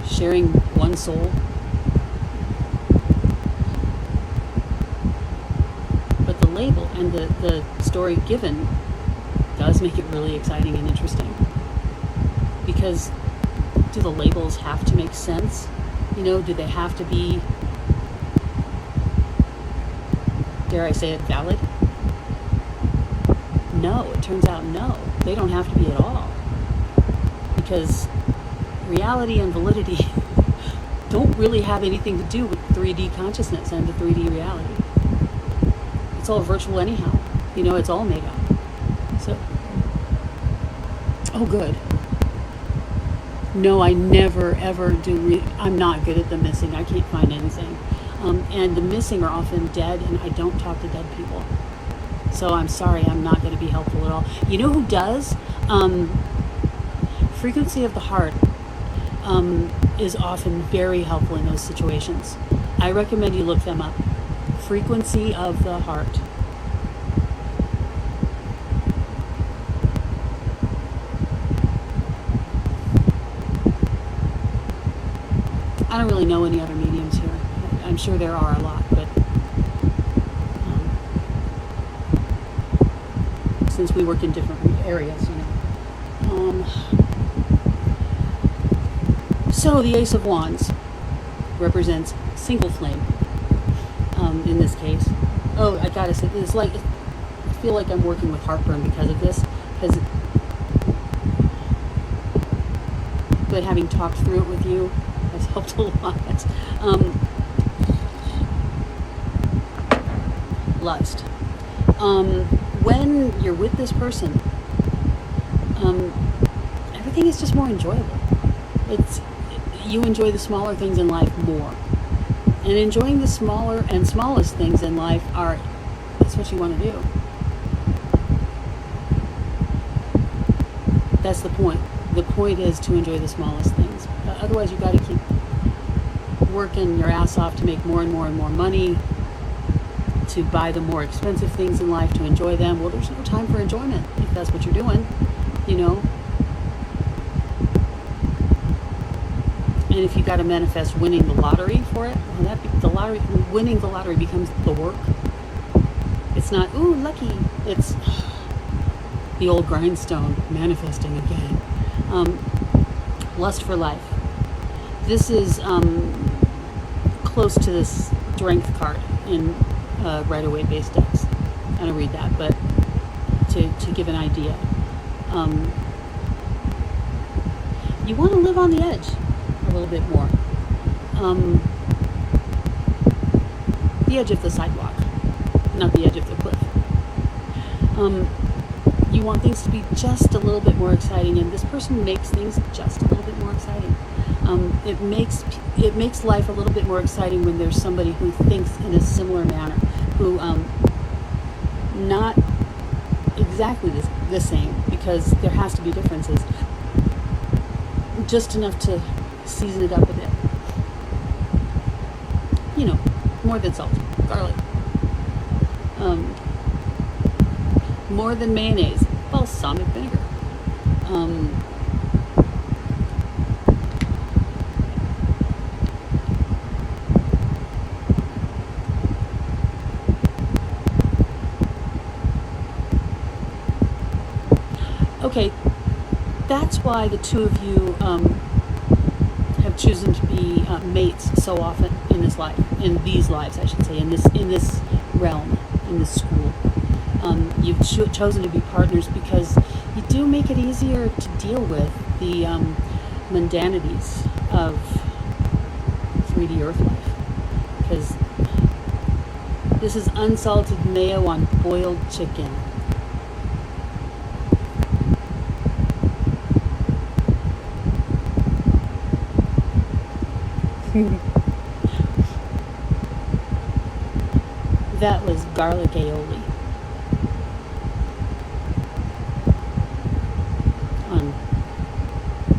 sharing one soul, but the label and the story given does make it really exciting and interesting. Because do the labels have to make sense? You know, do they have to be, dare I say it, valid? No, it turns out no. They don't have to be at all. Because reality and validity don't really have anything to do with 3D consciousness and the 3D reality. It's all virtual anyhow. You know, it's all made up. So, oh good. No, I never ever do, I'm not good at the missing. I can't find anything. And the missing are often dead, and I don't talk to dead people. So I'm sorry, I'm not going to be helpful at all. You know who does? Frequency of the Heart is often very helpful in those situations. I recommend you look them up. Frequency of the Heart. I don't really know any other mediums here. I'm sure there are a lot, but since we work in different areas, you know. So the Ace of Wands represents single flame in this case. Oh, I gotta say, it's like, I feel like I'm working with heartburn because of this, but having talked through it with you has helped a lot. Lust. When you're with this person, everything is just more enjoyable. You enjoy the smaller things in life more. And enjoying the smaller and smallest things in life that's what you want to do. That's the point. The point is to enjoy the smallest things. Otherwise, you've got to keep working your ass off to make more and more and more money, to buy the more expensive things in life, to enjoy them. Well, there's no time for enjoyment if that's what you're doing, you know. And if you got to manifest winning the lottery for it, well, winning the lottery becomes the work. It's not, ooh, lucky. It's the old grindstone manifesting again. Lust for life. This is close to the strength card in Rider Waite based decks. I don't read that, but to give an idea. You want to live on the edge a little bit more. The edge of the sidewalk, not the edge of the cliff. You want things to be just a little bit more exciting, and this person makes things just a little bit more exciting. It makes life a little bit more exciting when there's somebody who thinks in a similar manner, who not exactly the same, because there has to be differences, just enough to season it up a bit. You know, more than salt, garlic. More than mayonnaise, balsamic vinegar. Okay, that's why the two of you have chosen to be mates so often in this life, in these lives, I should say, in this realm, in this school. You've chosen to be partners because you do make it easier to deal with the mundanities of 3D Earth life. Because this is unsalted mayo on boiled chicken. That was garlic aioli on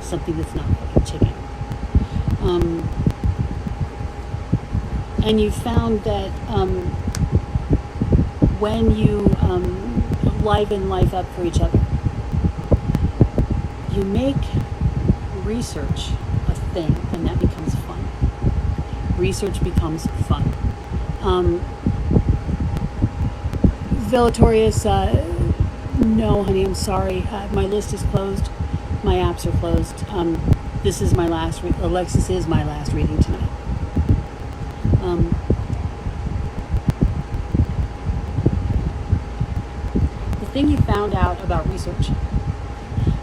something that's not fucking chicken. And you found that when you liven life up for each other, you make research a thing, and that becomes fun. Research becomes fun. Velatorius, no, honey, I'm sorry. My list is closed. My apps are closed. This is my last. Alexis is my last reading tonight. The thing you found out about research,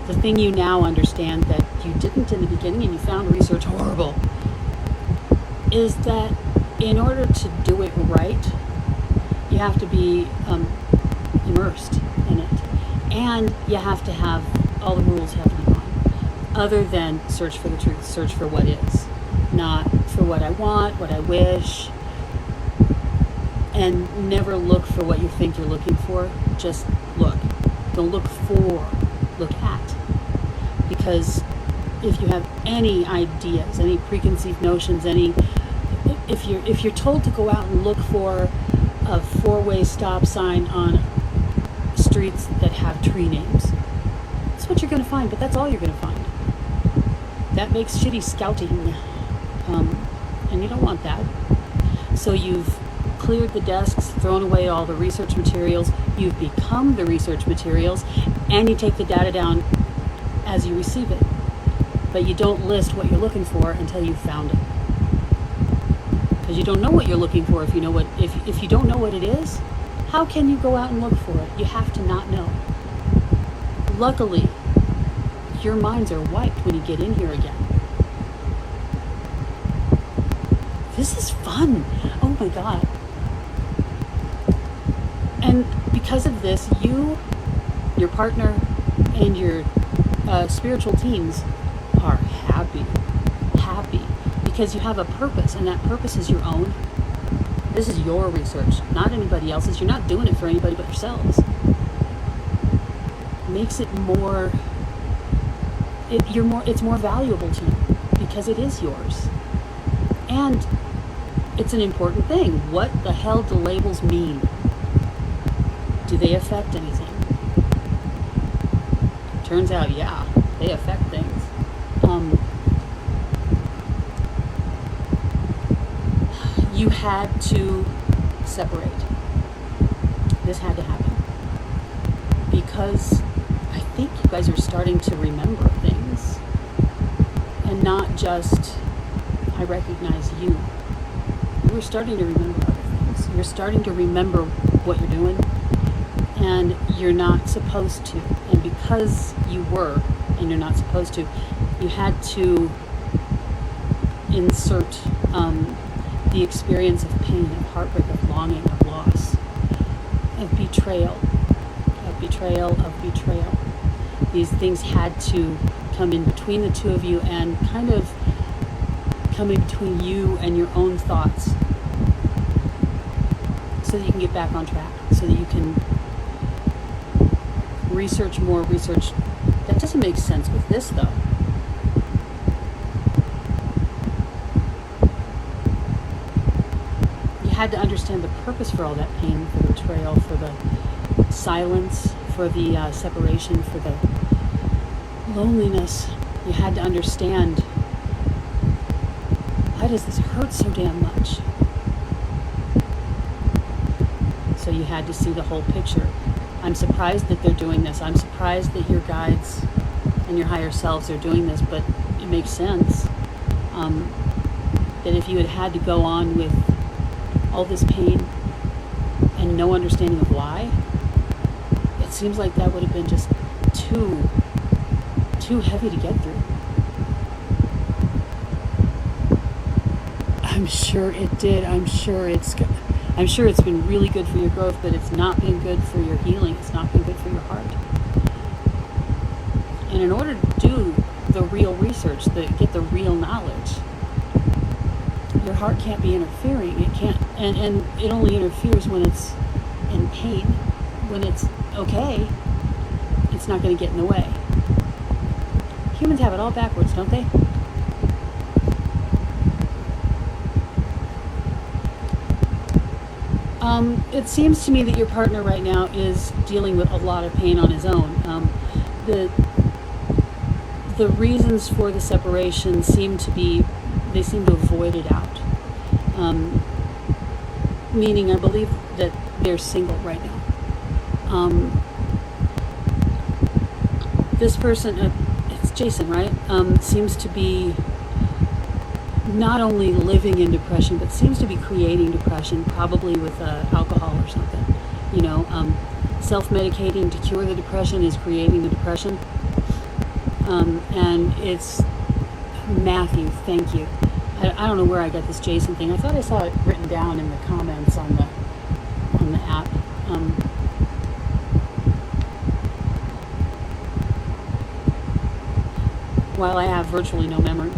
the thing you now understand that you didn't in the beginning, and you found research horrible, is that in order to do it right, you have to be immersed in it, and you have to have all the rules have to be gone, other than search for the truth, search for what is, not for what I want, what I wish, and never look for what you think you're looking for. Just look. Don't look for, look at. Because if you have any ideas, any preconceived notions, if you're told to go out and look for a 4-way stop sign on streets that have tree names, that's what you're going to find, but that's all you're going to find. That makes shitty scouting, and you don't want that. So you've cleared the desks, thrown away all the research materials, you've become the research materials, and you take the data down as you receive it. But you don't list what you're looking for until you've found it. Because you don't know what you're looking for if you know what if you don't know what it is, how can you go out and look for it? You have to not know. Luckily, your minds are wiped when you get in here again. This is fun. Oh my God. And because of this, you, your partner, and your spiritual teams are happy. Because you have a purpose, and that purpose is your own. This is your research, not anybody else's. You're not doing it for anybody but yourselves. Makes it more, it's more valuable to you because it is yours. And it's an important thing. What the hell do labels mean? Do they affect anything? Turns out, yeah, they affect things. You had to separate. This had to happen. Because I think you guys are starting to remember things. And not just, I recognize you. You're starting to remember other things. You're starting to remember what you're doing. And you're not supposed to. And because you were, and you're not supposed to, you had to insert the experience of pain, of heartbreak, of longing, of loss, of betrayal. These things had to come in between the two of you and kind of come in between you and your own thoughts so that you can get back on track, so that you can research more. That doesn't make sense with this, though. You had to understand the purpose for all that pain, for the betrayal, for the silence, for the separation, for the loneliness. You had to understand, why does this hurt so damn much? So you had to see the whole picture. I'm surprised that they're doing this. I'm surprised that your guides and your higher selves are doing this, but it makes sense. That if you had to go on with all this pain and no understanding of why, it seems like that would have been just too heavy to get through. I'm sure it did. I'm sure it's been really good for your growth, but it's not been good for your healing. It's not been good for your heart. And in order to do the real research, get the real knowledge, heart can't be interfering. It can't, and it only interferes when it's in pain. When it's okay, it's not going to get in the way. Humans have it all backwards, don't they? It seems to me that your partner right now is dealing with a lot of pain on his own. The reasons for the separation seem to avoid it out. Meaning, I believe that they're single right now. This person, it's Jason, right? Seems to be not only living in depression, but seems to be creating depression, probably with alcohol or something. Self-medicating to cure the depression is creating the depression. And it's Matthew, thank you. I don't know where I got this Jason thing. I thought I saw it written down in the comments on the app. While I have virtually no memory,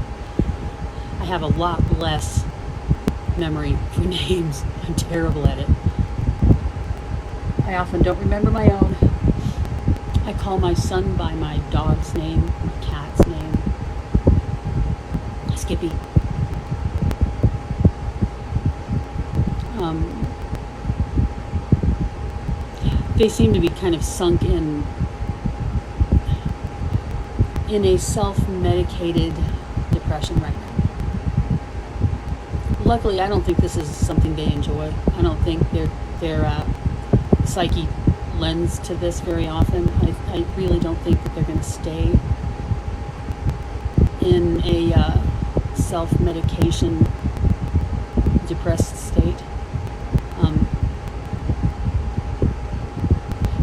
I have a lot less memory for names. I'm terrible at it. I often don't remember my own. I call my son by my dog's name, my cat's name. Skippy. They seem to be kind of sunk in a self-medicated depression right now. Luckily, I don't think this is something they enjoy. I don't think their psyche lends to this very often. I really don't think that they're going to stay in a self-medication depressed state.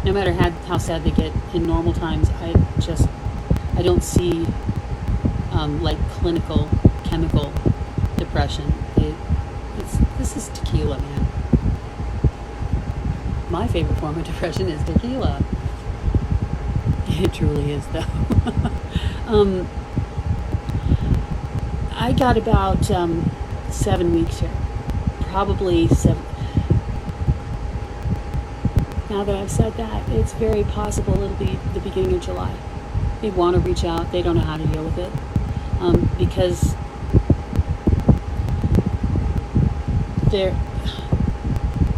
No matter how sad they get in normal times, I don't see like clinical chemical depression. This is tequila, man. My favorite form of depression is tequila. It truly is, though. I got about 7 weeks here. Probably 7. Now that I've said that, it's very possible it'll be the beginning of July. They want to reach out. They don't know how to deal with it. Because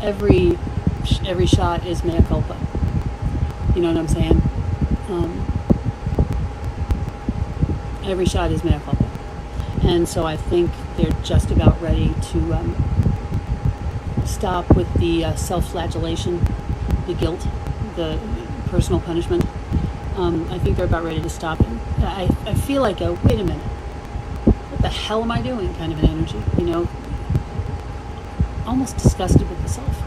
every shot is mea culpa. You know what I'm saying? Every shot is mea culpa. And so I think they're just about ready to stop with the self-flagellation, the guilt, the personal punishment. I think they're about ready to stop it. I feel like wait a minute, what the hell am I doing kind of an energy, almost disgusted with the self.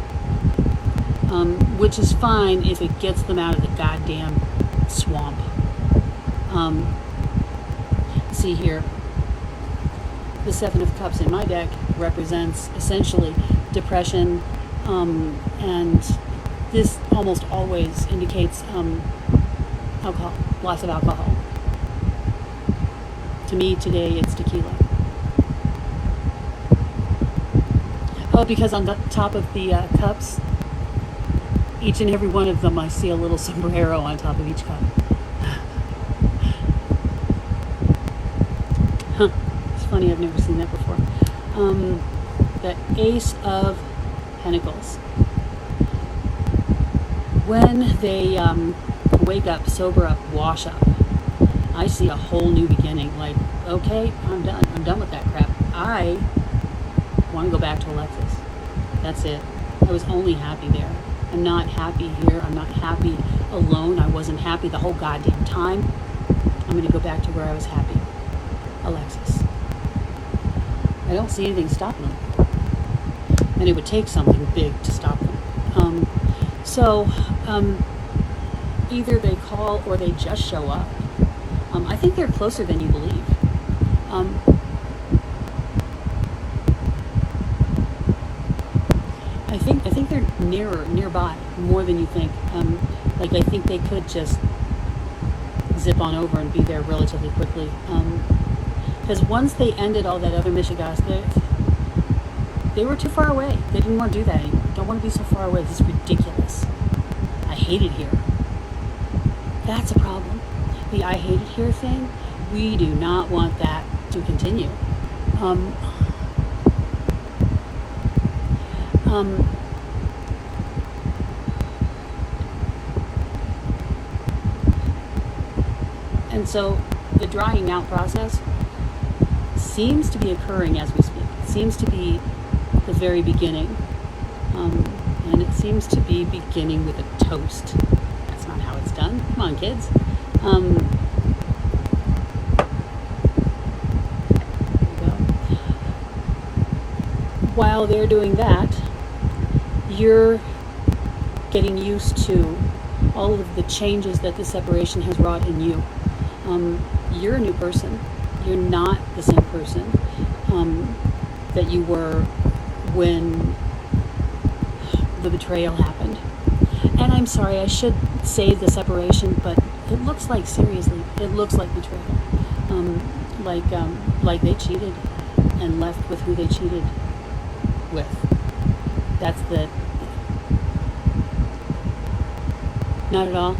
Which is fine if it gets them out of the goddamn swamp. See here, the Seven of Cups in my deck represents essentially depression, and this almost always indicates alcohol, lots of alcohol. To me today it's tequila. Oh, because on the top of the cups, each and every one of them, I see a little sombrero on top of each cup. Huh. It's funny, I've never seen that before. The Ace of Pentacles. When they wake up, sober up, wash up, I see a whole new beginning. Like, okay, I'm done. I'm done with that crap. I want to go back to Alexis. That's it. I was only happy there. I'm not happy here. I'm not happy alone. I wasn't happy the whole goddamn time. I'm going to go back to where I was happy. Alexis. I don't see anything stopping them. And it would take something big to stop them. Either they call or they just show up. I think they're closer than you believe. I think they're nearby, more than you think. Like, I think they could just zip on over and be there relatively quickly. Because once they ended all that other mishigas, They were too far away. They didn't want to do that anymore. Don't want to be so far away. This is ridiculous. I hate it here. That's a problem. The I hate it here thing, we do not want that to continue. And so the drying out process seems to be occurring as we speak. It seems to be the very beginning. And it seems to be beginning with a toast. That's not how it's done. Come on, kids. There we go. While they're doing that, you're getting used to all of the changes that the separation has wrought in you. You're a new person. You're not the same person that you were when the betrayal happened. And I'm sorry, I should say the separation, but it looks like, seriously, it looks like betrayal. Like they cheated and left with who they cheated with. That's the... Not at all.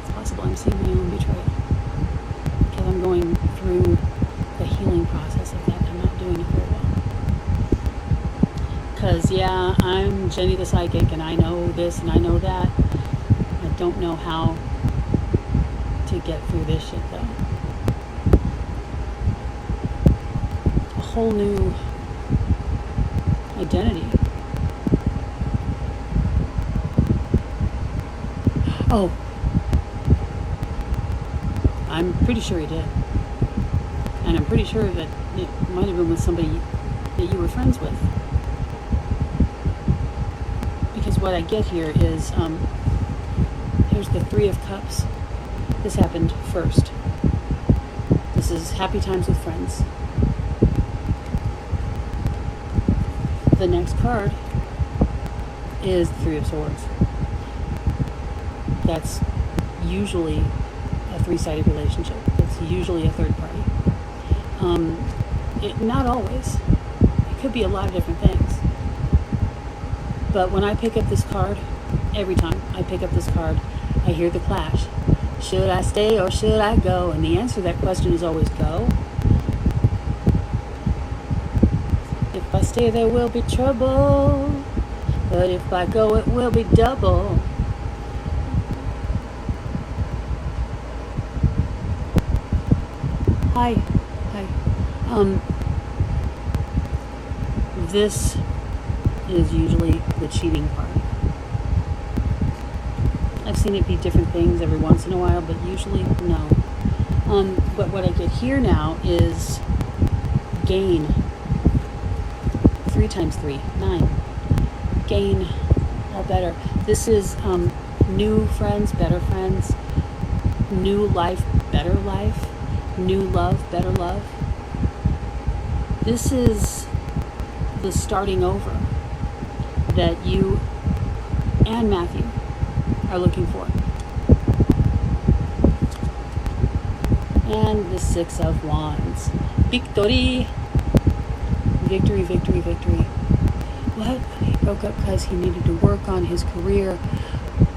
It's possible I'm seeing my own betrayal. Because I'm going through the healing process of that. I'm not doing it very well. Because, yeah, I'm Jenny the Psychic, and I know this and I know that. I don't know how to get through this shit, though. A whole new identity. Oh. I'm pretty sure he did. And I'm pretty sure that it might have been with somebody that you were friends with. Because what I get here is, here's the Three of Cups. This happened first. This is happy times with friends. The next card is the Three of Swords. That's usually a three-sided relationship. It's usually a third party. Not always. It could be a lot of different things. But when I pick up this card, every time I pick up this card, I hear the clash. Should I stay or should I go? And the answer to that question is always go. If I stay, there will be trouble. But if I go, it will be double. Hi. This is usually the cheating part. I've seen it be different things every once in a while, but usually no. But what I get here now is gain. 3 times 3, 9. Gain, all better. This is new friends, better friends. New life, better life. New love, better love. This is the starting over that you and Matthew are looking for. And the Six of Wands. Victory! Victory, victory, victory. What? He broke up because he needed to work on his career.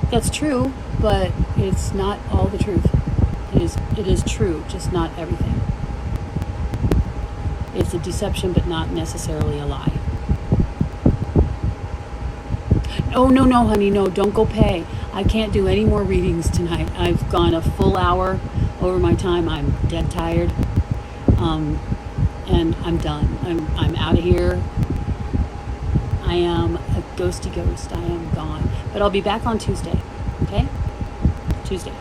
That's true, but it's not all the truth. It is true, just not everything. It's a deception, but not necessarily a lie. Oh, no, honey, no, don't go pay. I can't do any more readings tonight. I've gone a full hour over my time. I'm dead tired. And I'm done. I'm out of here. I am a ghosty ghost. I am gone. But I'll be back on Tuesday. Okay? Tuesday.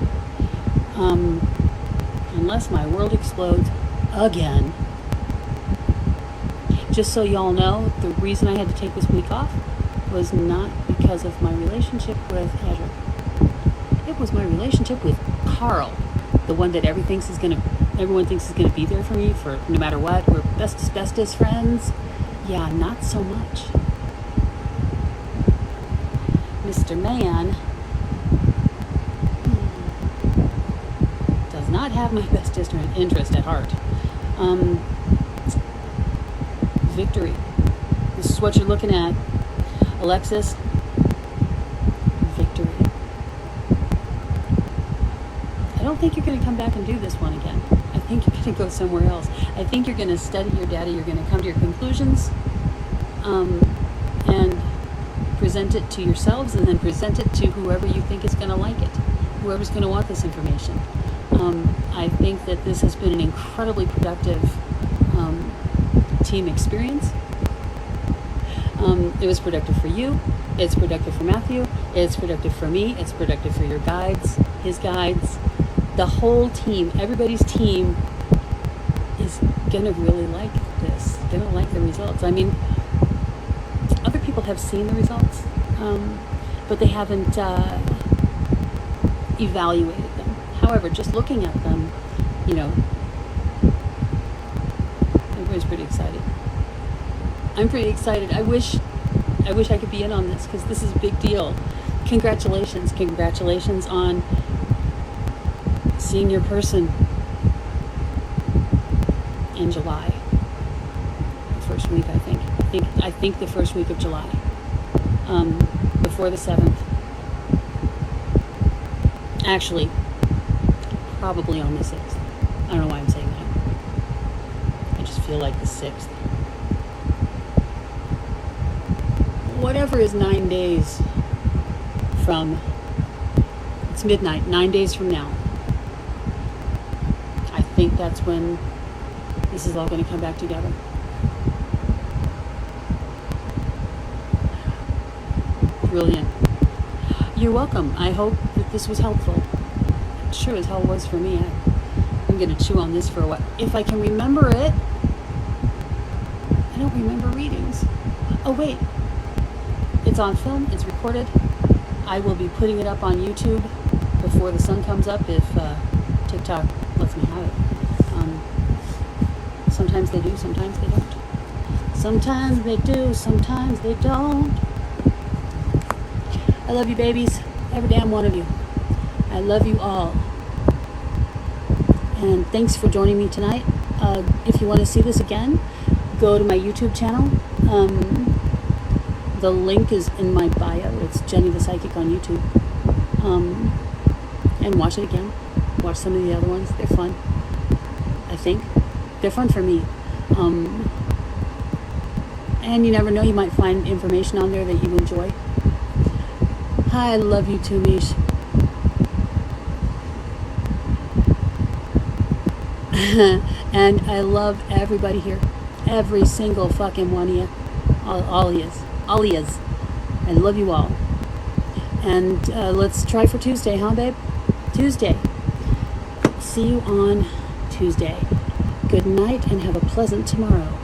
Unless my world explodes again. Just so y'all know, the reason I had to take this week off was not because of my relationship with Ezra. It was my relationship with Carl, the one that everyone thinks is gonna be there for me for no matter what. We're bestest friends. Yeah, not so much. Mr. Man does not have my best interest at heart. victory. This is what you're looking at. Alexis, victory. I don't think you're going to come back and do this one again. I think you're going to go somewhere else. I think you're going to study your data. You're going to come to your conclusions and present it to yourselves, and then present it to whoever you think is going to like it, whoever's going to want this information. I think that this has been an incredibly productive team experience. It was productive for you. It's productive for Matthew. It's productive for me. It's productive for your guides, his guides. The whole team, everybody's team is going to really like this, going to like the results. I mean, other people have seen the results, but they haven't evaluated them. However, just looking at them, you know, everybody's pretty excited. I'm pretty excited. I wish I could be in on this, because this is a big deal. Congratulations. Congratulations on seeing your person in July. The first week, I think the first week of July. Before the 7th. Actually, probably on the 6th. I don't know why I'm saying that. I just feel like the 6th. Whatever is 9 days from, it's midnight, 9 days from now. I think that's when this is all going to come back together. Brilliant. You're welcome. I hope that this was helpful. It sure as hell was for me. I'm going to chew on this for a while. If I can remember it. I don't remember readings. Oh, wait. It's on film. It's recorded. I will be putting it up on YouTube before the sun comes up, if TikTok lets me have it. Sometimes they do, sometimes they don't. Sometimes they do, sometimes they don't. I love you, babies. Every damn one of you. I love you all. And thanks for joining me tonight. If you want to see this again, go to my YouTube channel. The link is in my bio. It's Jenny the Psychic on YouTube. And watch it again. Watch some of the other ones. They're fun. I think. They're fun for me. And you never know, you might find information on there that you enjoy. I love you too, Mish. And I love everybody here. Every single fucking one of you. All of yous. All of yous. I love you all. And let's try for Tuesday, huh, babe? Tuesday. See you on Tuesday. Good night and have a pleasant tomorrow.